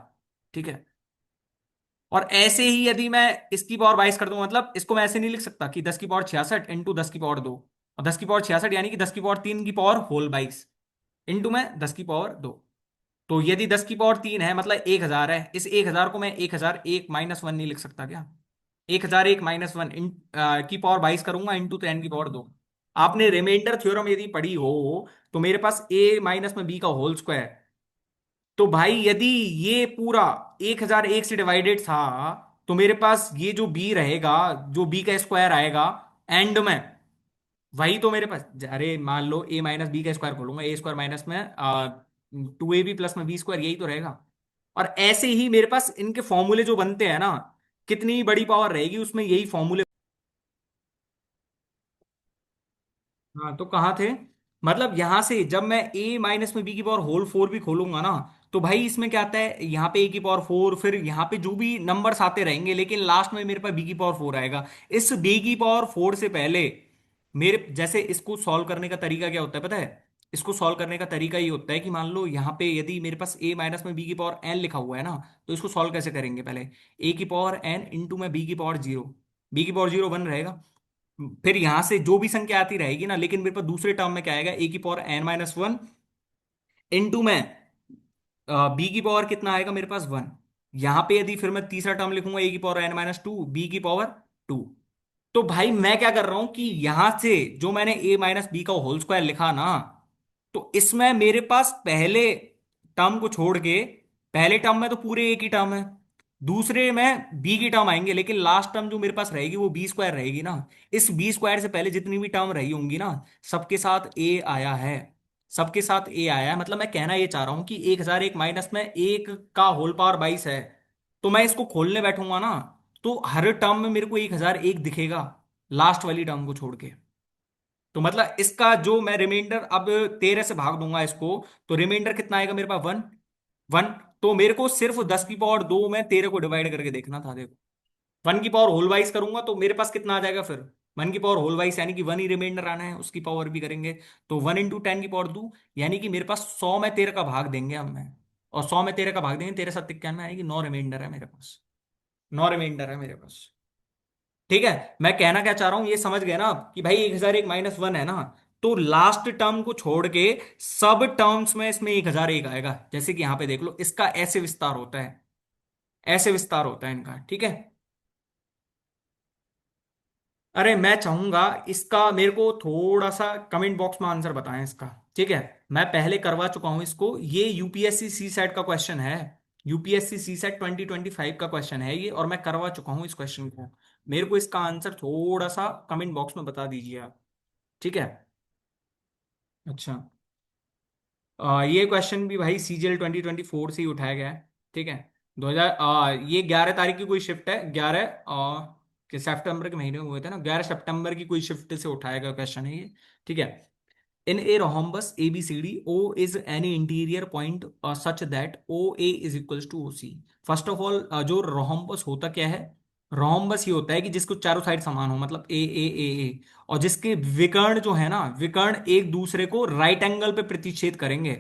ठीक है। और ऐसे ही यदि मैं इसकी पावर 22 कर दूं, मतलब इसको मैं ऐसे नहीं लिख सकता कि 10 की पावर 66 इंटू 10 की पावर 2, और 10 की पावर 66 यानी कि 10 की पावर 3 की पावर होल 22 इंटू में 10 की पावर 2। तो यदि 10 की पावर 3 है, मतलब 1000 है, इस 1000 को मैं 1001 -1 नहीं लिख सकता क्या। 1001 -1 की पावर 22 करूंगा इंटू 10 की पावर 2। आपने रिमाइंडर थ्योरम यदि पढ़ी हो, तो मेरे पास a माइनस में b का होल स्क्वायर। तो भाई यदि ये पूरा 1001 से डिवाइडेड था, तो मेरे पास ये जो b रहेगा, जो b का स्क्वायर आएगा एंड में, वही तो मेरे पास। अरे मान लो a माइनस बी का स्क्वायर खोलूंगा, ए स्क्वायर माइनस में 2ab प्लस में बी स्क्वायर, यही तो रहेगा। और ऐसे ही मेरे पास इनके फॉर्मूले जो बनते हैं ना, कितनी बड़ी पावर रहेगी उसमें यही फॉर्मूले। हाँ, तो कहाँ थे। मतलब यहां से जब मैं a माइनस में b की पावर होल 4 भी खोलूंगा ना, तो भाई इसमें क्या आता है, यहाँ पे a की पावर 4, फिर यहाँ पे जो भी नंबर्स आते रहेंगे, लेकिन लास्ट में मेरे पास b की पावर 4 आएगा। इस b की पावर 4 से पहले मेरे जैसे इसको सॉल्व करने का तरीका क्या होता है पता है? इसको सॉल्व करने का तरीका ये होता है कि मान लो यहाँ पे यदि मेरे पास a माइनस में b की पावर n लिखा हुआ है ना, तो इसको सॉल्व कैसे करेंगे? पहले a की पावर n इंटू में b की पावर 0, b की पावर 0 1 रहेगा। फिर यहां से जो भी संख्या आती रहेगी ना, लेकिन मेरे पास दूसरे टर्म में क्या आएगा, a की पावर n-1 इंटू में b की पावर कितना आएगा मेरे पास 1। यहां पे यदि फिर मैं तीसरा टर्म लिखूंगा a की पावर n-2 b की पावर 2। तो भाई मैं क्या कर रहा हूं कि यहां से जो मैंने a माइनस बी का होल स्क्वायर लिखा ना, तो इसमें मेरे पास पहले टर्म को छोड़ के, पहले टर्म में तो पूरे एक ही टर्म है, दूसरे में बी की टर्म आएंगे, लेकिन लास्ट टर्म जो मेरे पास रहेगी वो बी स्क्वायर रहेगी ना। इस बी स्क्वायर से पहले जितनी भी टर्म रही होंगी ना, सबके साथ ए आया है, सबके साथ ए आया है। मतलब मैं कहना ये चाह रहा हूं कि 1001 माइनस में एक का होल पावर 22 है। तो मैं इसको खोलने बैठूंगा ना, तो हर टर्म में मेरे को 1001 दिखेगा, लास्ट वाली टर्म को छोड़ के। तो मतलब इसका जो मैं रिमाइंडर अब 13 से भाग दूंगा इसको, तो रिमाइंडर कितना आएगा मेरे पास? 1 1। तो मेरे को सिर्फ 10 की पावर 2 में 13 को डिवाइड करके देखना था, देखो। 1 की पावर होल वाइज करूंगा तो मेरे पास कितना आ जाएगा फिर? 1 की पावर होल वाइज यानी कि 1 ही रिमाइंडर आना है, उसकी पावर भी करेंगे। तो 1 इंटू 10 की पावर 2, यानी कि मेरे पास 100 में 13 का भाग देंगे अब मैं। और 100 में 13 का भाग देंगे, 13 7 91 आएगी, 9 रिमाइंडर है मेरे पास। 9 रिमाइंडर है मेरे पास। ठीक है। मैं कहना क्या चाह रहा हूं ये समझ गए ना आप, कि भाई 1001-1 है ना, तो लास्ट टर्म को छोड़ के सब टर्म्स में इसमें 1001 आएगा। जैसे कि यहां पे देख लो, इसका ऐसे विस्तार होता है, ऐसे विस्तार होता है इनका। ठीक है। अरे मैं चाहूंगा इसका मेरे को थोड़ा सा कमेंट बॉक्स में आंसर बताएं इसका। ठीक है। मैं पहले करवा चुका हूं इसको, ये यूपीएससी सी सेट का क्वेश्चन है। यूपीएससी सी सेट 2025 का क्वेश्चन है ये, और मैं करवा चुका हूं इस क्वेश्चन को। मेरे को इसका आंसर थोड़ा सा कमेंट बॉक्स में बता दीजिए आप। ठीक है। अच्छा। ये क्वेश्चन भी भाई सीजीएल 2024 से ही उठाया गया है। ठीक है। 2000 ये 11 तारीख की कोई शिफ्ट है, 11 कि सितंबर के महीने में हुए थे ना, 11 सितंबर की कोई शिफ्ट से उठाया गया क्वेश्चन है ये। ठीक है। In a rhombus ABCD, O is any interior point such that OA is equals to OC। First of all जो rhombus होता क्या है? rhombus ये होता है कि जिसको चारों साइड समान हो, मतलब ए, और जिसके विकर्ण जो है ना, विकर्ण एक दूसरे को राइट एंगल पे प्रतिच्छेद करेंगे।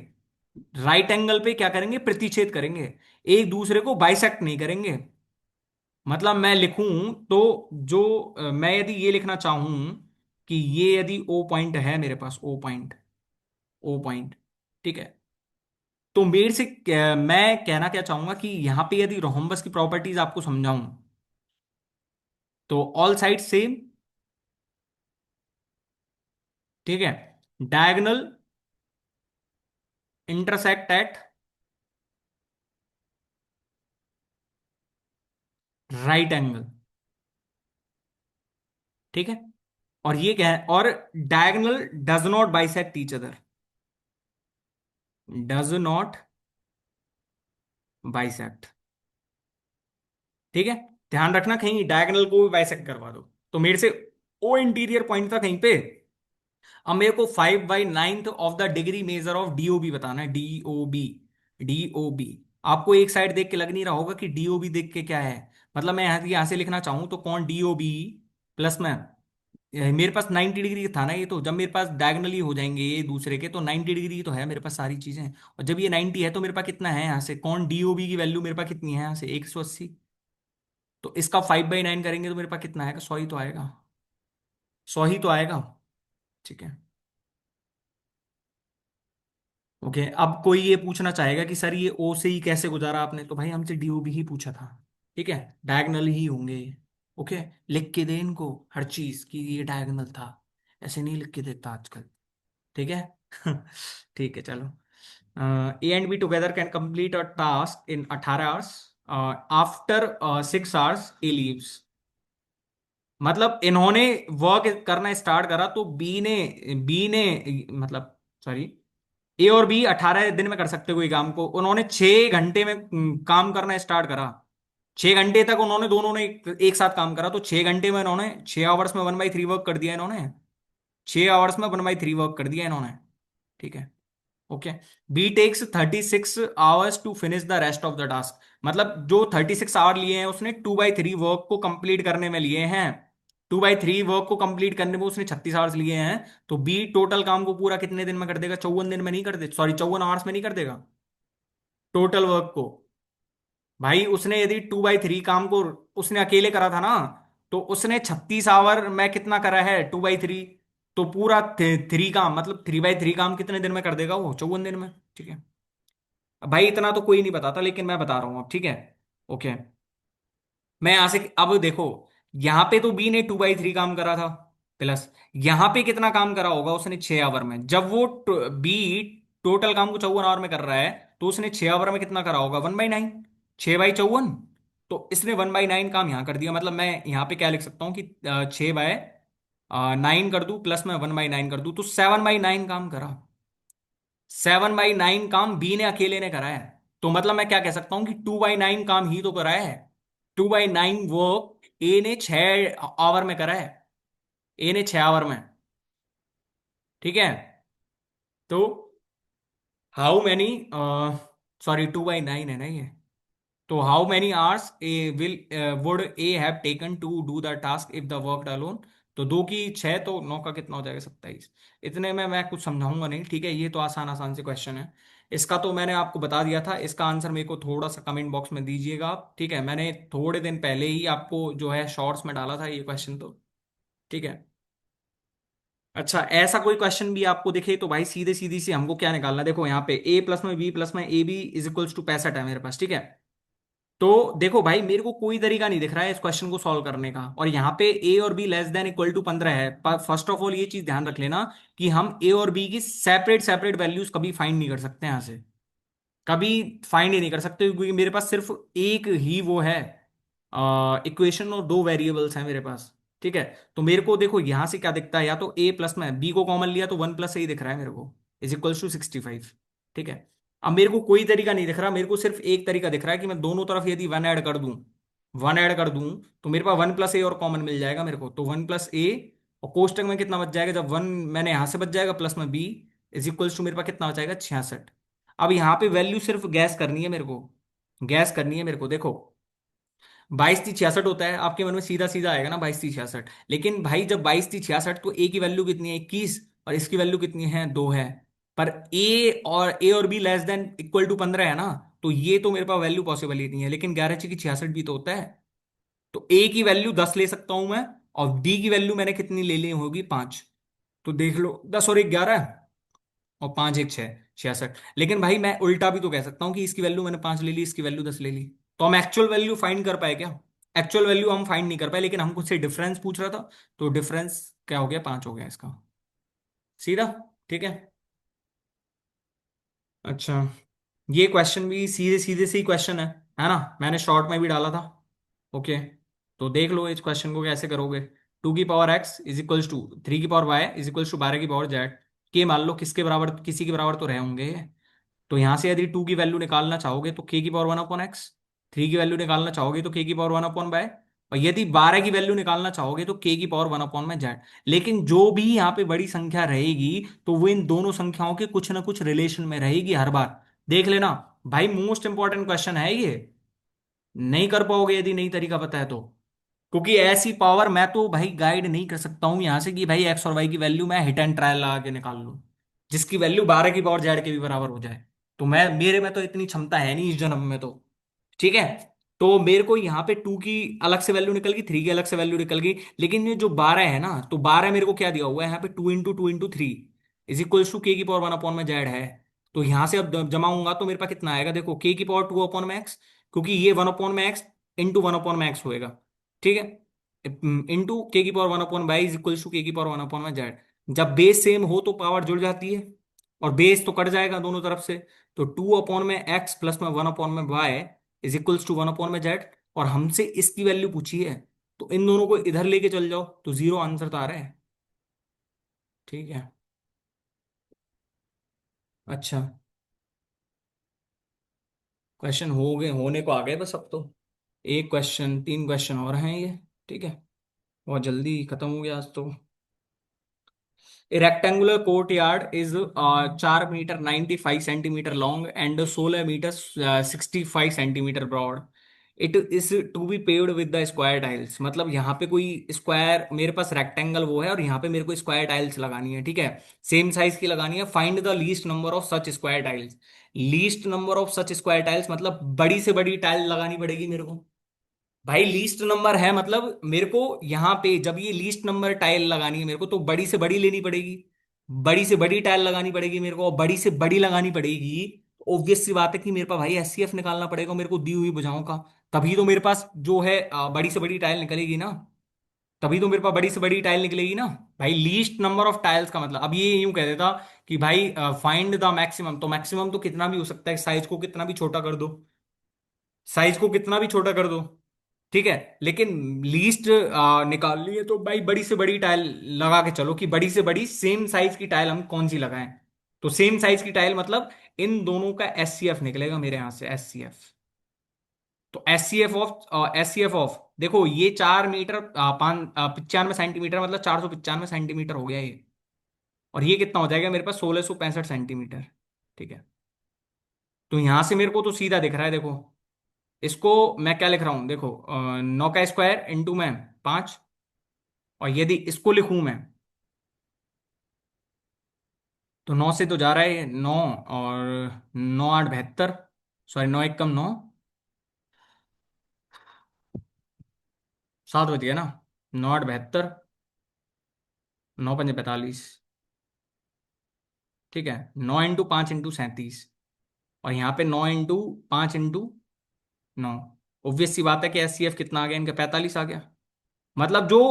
राइट एंगल पे क्या करेंगे? प्रतिच्छेद करेंगे, एक दूसरे को बाइसेक्ट नहीं करेंगे। मतलब मैं लिखूं तो जो मैं यदि ये लिखना चाहूं कि ये यदि ओ पॉइंट है मेरे पास, ओ पॉइंट, ओ पॉइंट। ठीक है। तो मेरे से मैं कहना क्या चाहूंगा कि यहां पे यदि रोहम्बस की प्रॉपर्टीज आपको समझाऊं, तो ऑल साइड सेम। ठीक है। Diagonal intersect at right angle. ठीक है। और ये क्या है? और diagonal does not bisect each other, does not bisect. ठीक है। ध्यान रखना कहीं डायगोनल को भी बाइसेक्ट करवा दो तो मेरे से ओ इंटीरियर पॉइंट था कहीं पे। अब मेरे को 5/9 of the degree measure of DOB बताना है, डीओबी। डीओबी आपको एक साइड देख के लग नहीं रहा होगा कि डीओबी देख के क्या है। मतलब मैं यहां से लिखना चाहूं तो कौन डीओबी प्लस में, मेरे पास 90 डिग्री था ना ये, तो जब मेरे पास डायगनली हो जाएंगे ये दूसरे के, तो 90 डिग्री तो है मेरे पास सारी चीजें। और जब ये 90 है तो मेरे पास कितना है यहाँ से, कौन डीओबी की वैल्यू मेरे पास कितनी है यहाँ से, 180। तो इसका 5/9 करेंगे तो मेरे पास कितना आएगा? 100 ही तो आएगा, 100 ही तो आएगा। ठीक है। ओके। अब कोई ये पूछना चाहेगा कि सर ये ओ से ही कैसे गुजारा आपने, तो भाई हमसे डीओबी ही पूछा था। ठीक है। डायगनल ही होंगे ये। ओके। लिख के दे इनको हर चीज कि ये डायगनल था, ऐसे नहीं लिख के देता आजकल। ठीक है। ठीक है चलो। ए and be together can complete a task in 18 hours, after 6 hours a leaves. मतलब इन्होंने वर्क करना स्टार्ट करा तो बी ने मतलब, सॉरी, ए और बी 18 दिन में कर सकते कोई काम को, उन्होंने 6 घंटे में काम करना स्टार्ट करा। 6 घंटे तक उन्होंने दोनों ने एक साथ काम करा, तो 6 घंटे में इन्होंने 6 आवर्स में 1/3 वर्क कर दिया इन्होंने। 6 आवर्स में 1/3 वर्क कर दिया इन्होंने। ठीक है। Okay. B takes 36 hours to finish the rest of the task. मतलब जो 36 आवर लिए हैं उसने 2/3 वर्क को कंप्लीट करने में लिए हैं। 2/3 वर्क को कंप्लीट करने में उसने 36 आवर्स लिए हैं। तो बी टोटल काम को पूरा कितने दिन में कर देगा? 54 दिन में नहीं कर दे, सॉरी 54 आवर्स में नहीं कर देगा टोटल वर्क को। भाई उसने यदि 2/3 काम को उसने अकेले करा था ना, तो उसने 36 आवर में कितना करा है? 2/3। तो पूरा 3 काम, मतलब 3/3 काम कितने दिन में कर देगा वो? 54 दिन में। ठीक है। भाई इतना तो कोई नहीं बताता, लेकिन मैं बता रहा हूं अब, ठीक है। ओके। मैं यहां से अब देखो, यहां पे तो बी ने 2/3 काम करा था, प्लस यहां पे कितना काम करा होगा उसने 6 आवर में। जब वो बी टोटल काम को 54 आवर में कर रहा है, तो उसने 6 आवर में कितना करा होगा? 1/9। 6/54। तो इसने 1/9 काम यहां कर दिया। मतलब मैं यहां पे क्या लिख सकता हूँ कि 6/9 कर दूं, प्लस में 1/9 कर दूं, तो 7/9 काम करा। 7/9 काम बी ने अकेले ने करा है। तो मतलब मैं क्या कह सकता हूं कि 2/9 काम ही तो करा है। 2/9 वर्क ए ने 6 आवर में करा है। ए ने 6 आवर में। ठीक है। तो हाउ मैनी, सॉरी 2/9 है ना ये। तो how many hours A will would A have taken to do the task if the work alone. तो 2 की 6, तो 9 का कितना हो जाएगा? 27। इतने में मैं कुछ समझाऊंगा नहीं, ठीक है। ये तो आसान आसान से क्वेश्चन है। इसका तो मैंने आपको बता दिया था। इसका आंसर मेरे को थोड़ा सा कमेंट बॉक्स में दीजिएगा आप, ठीक है। मैंने थोड़े दिन पहले ही आपको जो है शॉर्ट्स में डाला था ये क्वेश्चन तो, ठीक है। अच्छा, ऐसा कोई क्वेश्चन भी आपको दिखे तो भाई सीधे सीधी सी हमको क्या निकालना है? देखो यहाँ पे ए प्लस में बी प्लस में A B is equals to 65 है मेरे पास, ठीक है। तो देखो भाई, मेरे को कोई तरीका नहीं दिख रहा है इस क्वेश्चन को सॉल्व करने का, और यहाँ पे ए और B less than equal to 15 है। पर फर्स्ट ऑफ ऑल ये चीज ध्यान रख लेना कि हम ए और बी की सेपरेट सेपरेट वैल्यूज कभी फाइंड नहीं कर सकते यहाँ से। कभी फाइंड ही नहीं कर सकते, क्योंकि मेरे पास सिर्फ एक ही वो है इक्वेशन, और दो वेरिएबल्स हैं मेरे पास, ठीक है। तो मेरे को देखो यहां से क्या दिखता है, या तो ए प्लस में बी को कॉमन लिया तो 1 प्लस ही दिख रहा है मेरे को, इज इक्वल्स टू 65। ठीक है। अब मेरे को कोई तरीका नहीं दिख रहा, मेरे को सिर्फ एक तरीका दिख रहा है कि मैं दोनों तरफ यदि वन ऐड कर दूं, तो मेरे पास 1 प्लस ए और कॉमन मिल जाएगा मेरे को। तो 1 प्लस ए, और कोष्टक में कितना बच जाएगा जब वन मैंने यहां से बच जाएगा, प्लस में बी इज इक्वल्स टू मेरे पास कितना बचाएगा? 66। अब यहाँ पे वैल्यू सिर्फ गैस करनी है मेरे को, गैस करनी है मेरे को। देखो 22 3 66 होता है, आपके मन में सीधा सीधा आएगा ना 22 3 66। लेकिन भाई जब 22 3 66, तो ए की वैल्यू कितनी है? 21। और इसकी वैल्यू कितनी है? 2 है। पर ए और B less than equal to 15 है ना, तो ये तो मेरे पास वैल्यू पॉसिबल ही नहीं है। लेकिन 11 6 66 भी तो होता है। तो ए की वैल्यू 10 ले सकता हूं मैं, और बी की वैल्यू मैंने कितनी ले ली होगी? 5। तो देख लो, 10 और 1 11, और 5 1 6 66। लेकिन भाई मैं उल्टा भी तो कह सकता हूँ कि इसकी वैल्यू मैंने 5 ले ली, इसकी वैल्यू 10 ले ली। तो हम एक्चुअल वैल्यू फाइंड कर पाए क्या? एक्चुअल वैल्यू हम फाइंड नहीं कर पाए, लेकिन हमको से डिफरेंस पूछ रहा था। तो डिफरेंस क्या हो गया? 5 हो गया इसका, सीधा। ठीक है। अच्छा, ये क्वेश्चन भी सीधे सीधे से ही क्वेश्चन है ना? मैंने शॉर्ट में भी डाला था। ओके। तो देख लो इस क्वेश्चन को कैसे करोगे। 2 की power x is equals to 3 की power y is equals to 12 की पावर z, के मान लो किसके बराबर, किसी के बराबर तो रहे होंगे। तो यहां से यदि 2 की वैल्यू निकालना चाहोगे तो k की पावर 1/x, 3 की वैल्यू निकालना चाहोगे तो k की पावर 1/y, और यदि 12 की वैल्यू निकालना चाहोगे तो k की पावर 1/z। लेकिन जो भी यहाँ पे बड़ी संख्या रहेगी, तो वो इन दोनों संख्याओं के कुछ ना कुछ रिलेशन में रहेगी हर बार। देख लेना भाई, मोस्ट इंपॉर्टेंट क्वेश्चन है ये। नहीं कर पाओगे यदि नहीं तरीका पता है तो। क्योंकि ऐसी पावर मैं तो भाई गाइड नहीं कर सकता हूं यहां से कि भाई एक्स और वाई की वैल्यू मैं हिट एंड ट्रायल लगा के निकाल लूं, जिसकी वैल्यू 12 की पावर जेड के भी बराबर हो जाए। तो मैं, मेरे में तो इतनी क्षमता है नहीं इस जन्म में तो, ठीक है। तो मेरे को यहाँ पे 2 की अलग से वैल्यू निकल गई, 3 की अलग से वैल्यू निकल गई, लेकिन ये जो 12 है ना, तो 12 मेरे को क्या दिया हुआ है यहाँ पे? 2 into 3 is equals to k की पावर 1/z है। तो यहां से अब जमाऊंगा तो मेरे पास कितना आएगा? देखो k की पावर 2/x, क्योंकि ये 1/x इंटू 1/x होएगा, ठीक है। इंटू k की power 1/y is equals to k की पावर 1/z। जब बेस सेम हो तो पावर जुड़ जाती है, और बेस तो कट जाएगा दोनों तरफ से। तो 2/x प्लस में 1/y is equals to 1/z। और हमसे इसकी वैल्यू पूछी है, तो इन दोनों को इधर लेके चल जाओ तो जीरो आंसर तो आ रहा है। ठीक है। अच्छा, क्वेश्चन हो गए, होने को आ गए बस अब तो। एक क्वेश्चन, 3 क्वेश्चन और हैं ये, ठीक है। बहुत जल्दी खत्म हो गया आज तो। Rectangular courtyard is 4 metre 95 centimetre long and 16 metre 65 centimetre broad. It is to be paved with the square tiles. मतलब यहाँ पे कोई स्क्वायर, मेरे पास रेक्टेंगल वो है और यहाँ पे मेरे को स्क्वायर टाइल्स लगानी है, ठीक है, सेम साइज की लगानी है। Find the least number of such square tiles. Least number of such square tiles मतलब बड़ी से बड़ी टाइल लगानी पड़ेगी मेरे को। भाई लीस्ट नंबर है मतलब मेरे को यहाँ पे जब ये लीस्ट नंबर टाइल लगानी है मेरे को, तो बड़ी से बड़ी लेनी पड़ेगी। बड़ी से बड़ी टाइल लगानी पड़ेगी मेरे को, और बड़ी से बड़ी लगानी पड़ेगी। ऑब्वियस सी बात है कि मेरे पास भाई एचसीएफ निकालना पड़ेगा मेरे को दी हुई भुजाओं का। तभी तो मेरे पास जो है बड़ी से बड़ी टाइल निकलेगी ना। तभी तो मेरे पास बड़ी से बड़ी टाइल निकलेगी ना। भाई लीस्ट नंबर ऑफ टाइल्स का मतलब, अब ये यूं कह देता कि भाई फाइंड द मैक्सिमम, तो मैक्सिमम तो कितना भी हो सकता है, साइज को कितना भी छोटा कर दो, साइज को कितना भी छोटा कर दो, ठीक है। लेकिन लीस्ट निकालनी है तो भाई बड़ी से बड़ी टाइल लगा के चलो, कि बड़ी से बड़ी सेम साइज की टाइल हम कौन सी लगाएं। तो सेम साइज की टाइल मतलब इन दोनों का एचसीएफ निकलेगा मेरे यहां से, एचसीएफ। तो एचसीएफ ऑफ देखो, ये 4 मीटर 95 सेंटीमीटर, मतलब 495 सेंटीमीटर हो गया ये। और ये कितना हो जाएगा मेरे पास, 1665 सेंटीमीटर, ठीक है। तो यहां से मेरे को तो सीधा दिख रहा है देखो। इसको मैं क्या लिख रहा हूं देखो, 9 का स्क्वायर इंटू में 5। और यदि इसको लिखूं मैं, तो 9 से तो जा रहा है 9, और 9 8 72, सॉरी 9 1 कम 9, 7 बच गया ना। 9 8 72, 9 5 45, ठीक है। 9 इंटू 5 इंटू 37, और यहाँ पे 9 इंटू 5 इंटू 9। ऑब्वियस सी बात है कि एचसीएफ कितना आ गया इनका, 45 आ गया। मतलब जो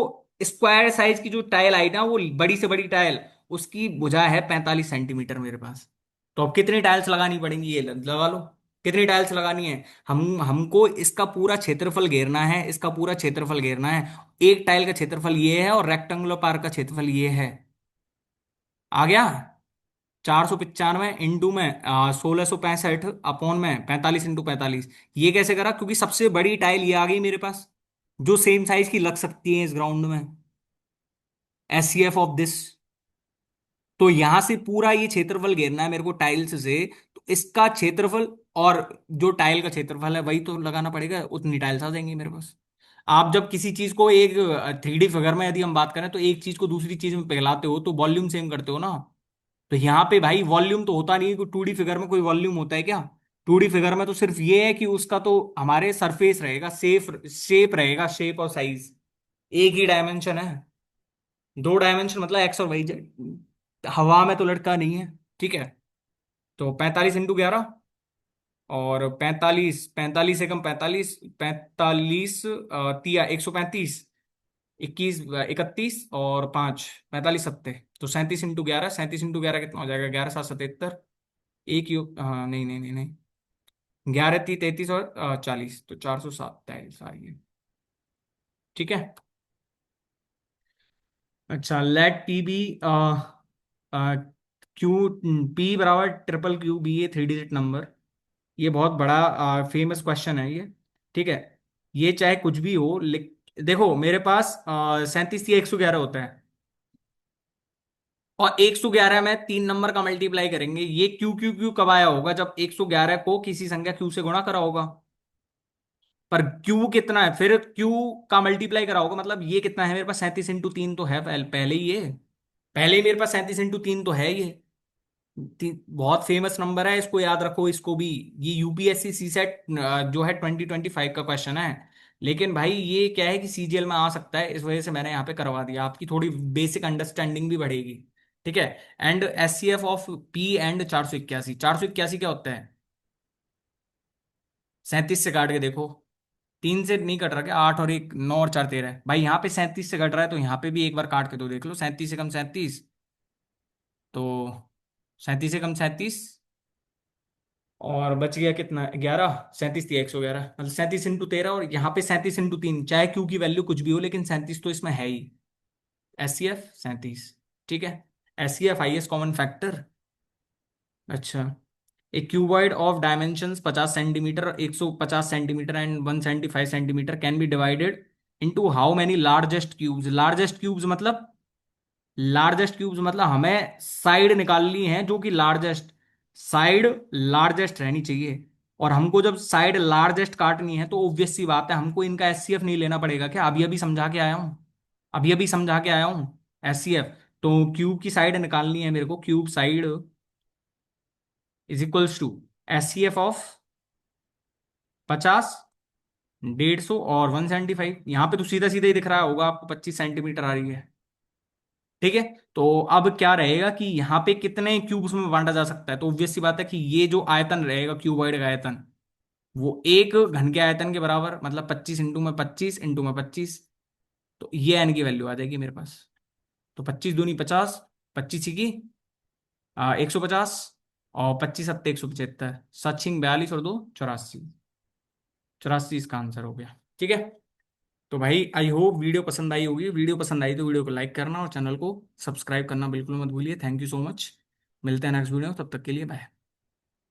स्क्वायर साइज की जो टाइल आई ना, वो बड़ी से बड़ी टाइल, उसकी भुजा है 45 सेंटीमीटर मेरे पास। तो अब कितनी टाइल्स लगानी पड़ेंगी, ये लगा लो। कितनी टाइल्स लगानी है, हमको इसका पूरा क्षेत्रफल घेरना है, इसका पूरा क्षेत्रफल घेरना है। एक टाइल का क्षेत्रफल ये है और रेक्टेंगुलर पार्क का क्षेत्रफल ये है। आ गया। 495 इंटू में 1665 अपॉन में 45 इंटू 45। ये कैसे करा, क्योंकि सबसे बड़ी टाइल ये आ गई मेरे पास, जो सेम साइज की लग सकती है इस ग्राउंड में, एचसीएफ ऑफ दिस। तो यहां से पूरा ये क्षेत्रफल घेरना है मेरे को टाइल्स से। तो इसका क्षेत्रफल और जो टाइल का क्षेत्रफल है वही तो लगाना पड़ेगा, उतनी टाइल्स आ जाएंगी मेरे पास। आप जब किसी चीज को एक 3D फिगर में यदि हम बात करें, तो एक चीज को दूसरी चीज में पिघलाते हो तो वॉल्यूम सेम करते हो ना। तो यहाँ पे भाई वॉल्यूम तो होता नहीं है, कोई 2D फिगर में कोई वॉल्यूम होता है क्या। 2D फिगर में तो सिर्फ ये है कि उसका तो हमारे सरफेस रहेगा, सेफ शेप रहेगा, शेप और साइज एक ही डायमेंशन है। 2 डायमेंशन मतलब एक्स और वाई जेड, हवा में तो लटका नहीं है, ठीक है। तो 45 इंटू 11, और 45, 45 से कम 45, 45 तिया 135, 21 31 और 5 45 सत्ते, तो 37 इंटू 11, 37 इंटू 11 कितना हो जाएगा, 11 7 77। एक योग, हाँ नहीं नहीं नहीं नहीं, 11 30 33 और 40, तो 407 टाइल्स आ रही है, ठीक है। अच्छा, let P B Q, P बराबर triple Q B, a 3 digit number. ये बहुत बड़ा फेमस क्वेश्चन है ये, ठीक है। ये चाहे कुछ भी हो, देखो मेरे पास 37 या 111 होता है, और 111 में 3 नंबर का मल्टीप्लाई करेंगे, ये क्यू क्यू क्यू कब आया होगा, जब 111 को किसी संख्या क्यू से गुणा करा होगा। पर क्यू कितना है, फिर क्यू का मल्टीप्लाई करा होगा, मतलब ये कितना है मेरे पास, 37 इंटू 3 तो है पहले ही ये, पहले ही मेरे पास 37 इंटू 3 तो है ये। बहुत फेमस नंबर है, इसको याद रखो, इसको भी। ये यूपीएससी सी सेट जो है 2025 का क्वेश्चन है। लेकिन भाई ये क्या है कि सीजीएल में आ सकता है, इस वजह से मैंने यहाँ पे करवा दिया, आपकी थोड़ी बेसिक अंडरस्टैंडिंग भी बढ़ेगी, ठीक है। And HCF of P and 481, 481 क्या होता है, 37 से काट के देखो। 3 से नहीं कट रहा क्या, 8 और 1 9 और 4 13, भाई यहाँ पे 37 से कट रहा है, तो यहाँ पे भी एक बार काट के तो देख लो, 37 से कम 37, तो 37 से कम 37, और बच गया कितना, 11, 37 या 111, मतलब 37 इंटू 13, और यहाँ पे 37 इंटू 3, चाहे क्यू की वैल्यू कुछ भी हो, लेकिन 37 तो इसमें है ही। एस सी एफ 37, ठीक है। S C F highest common factor. अच्छा, एक cuboid of dimensions 50 centimetre, 150 centimetre and 175 centimetre can be divided into how many largest cubes. Largest cubes मतलब लार्जेस्ट क्यूब्स मतलब हमें साइड निकालनी है जो कि लार्जेस्ट, साइड लार्जेस्ट रहनी चाहिए। और हमको जब साइड लार्जेस्ट काटनी है तो ऑब्वियस सी बात है हमको इनका एचसीएफ नहीं लेना पड़ेगा क्या, अभी अभी समझा के आया हूं, अभी अभी समझा के आया हूं एचसीएफ। तो क्यूब की साइड निकालनी है मेरे को, cube side is equals to HCF of 50, 150 और 175। यहाँ पे तो सीधा सीधा ही दिख रहा होगा आपको, 25 सेंटीमीटर आ रही है। ठीक है, तो अब क्या रहेगा कि यहाँ पे कितने क्यूब्स में बांटा जा सकता है, तो ऑब्वियस सी बात है कि ये जो आयतन रहेगा क्यूबॉइड का आयतन, वो एक घन के आयतन के बराबर, मतलब 25 इंटू में 25 तो ये एन की वैल्यू आ जाएगी मेरे पास। तो 25 दूनी 50, 25 की 150, और 25 सत्ते 175, 7 42 और 2 84, 84 इसका आंसर हो गया। ठीक है, तो भाई आई होप वीडियो पसंद आई होगी, वीडियो पसंद आई तो वीडियो को लाइक करना और चैनल को सब्सक्राइब करना बिल्कुल मत भूलिए। थैंक यू सो मच, मिलते हैं नेक्स्ट वीडियो, तब तक के लिए बाय।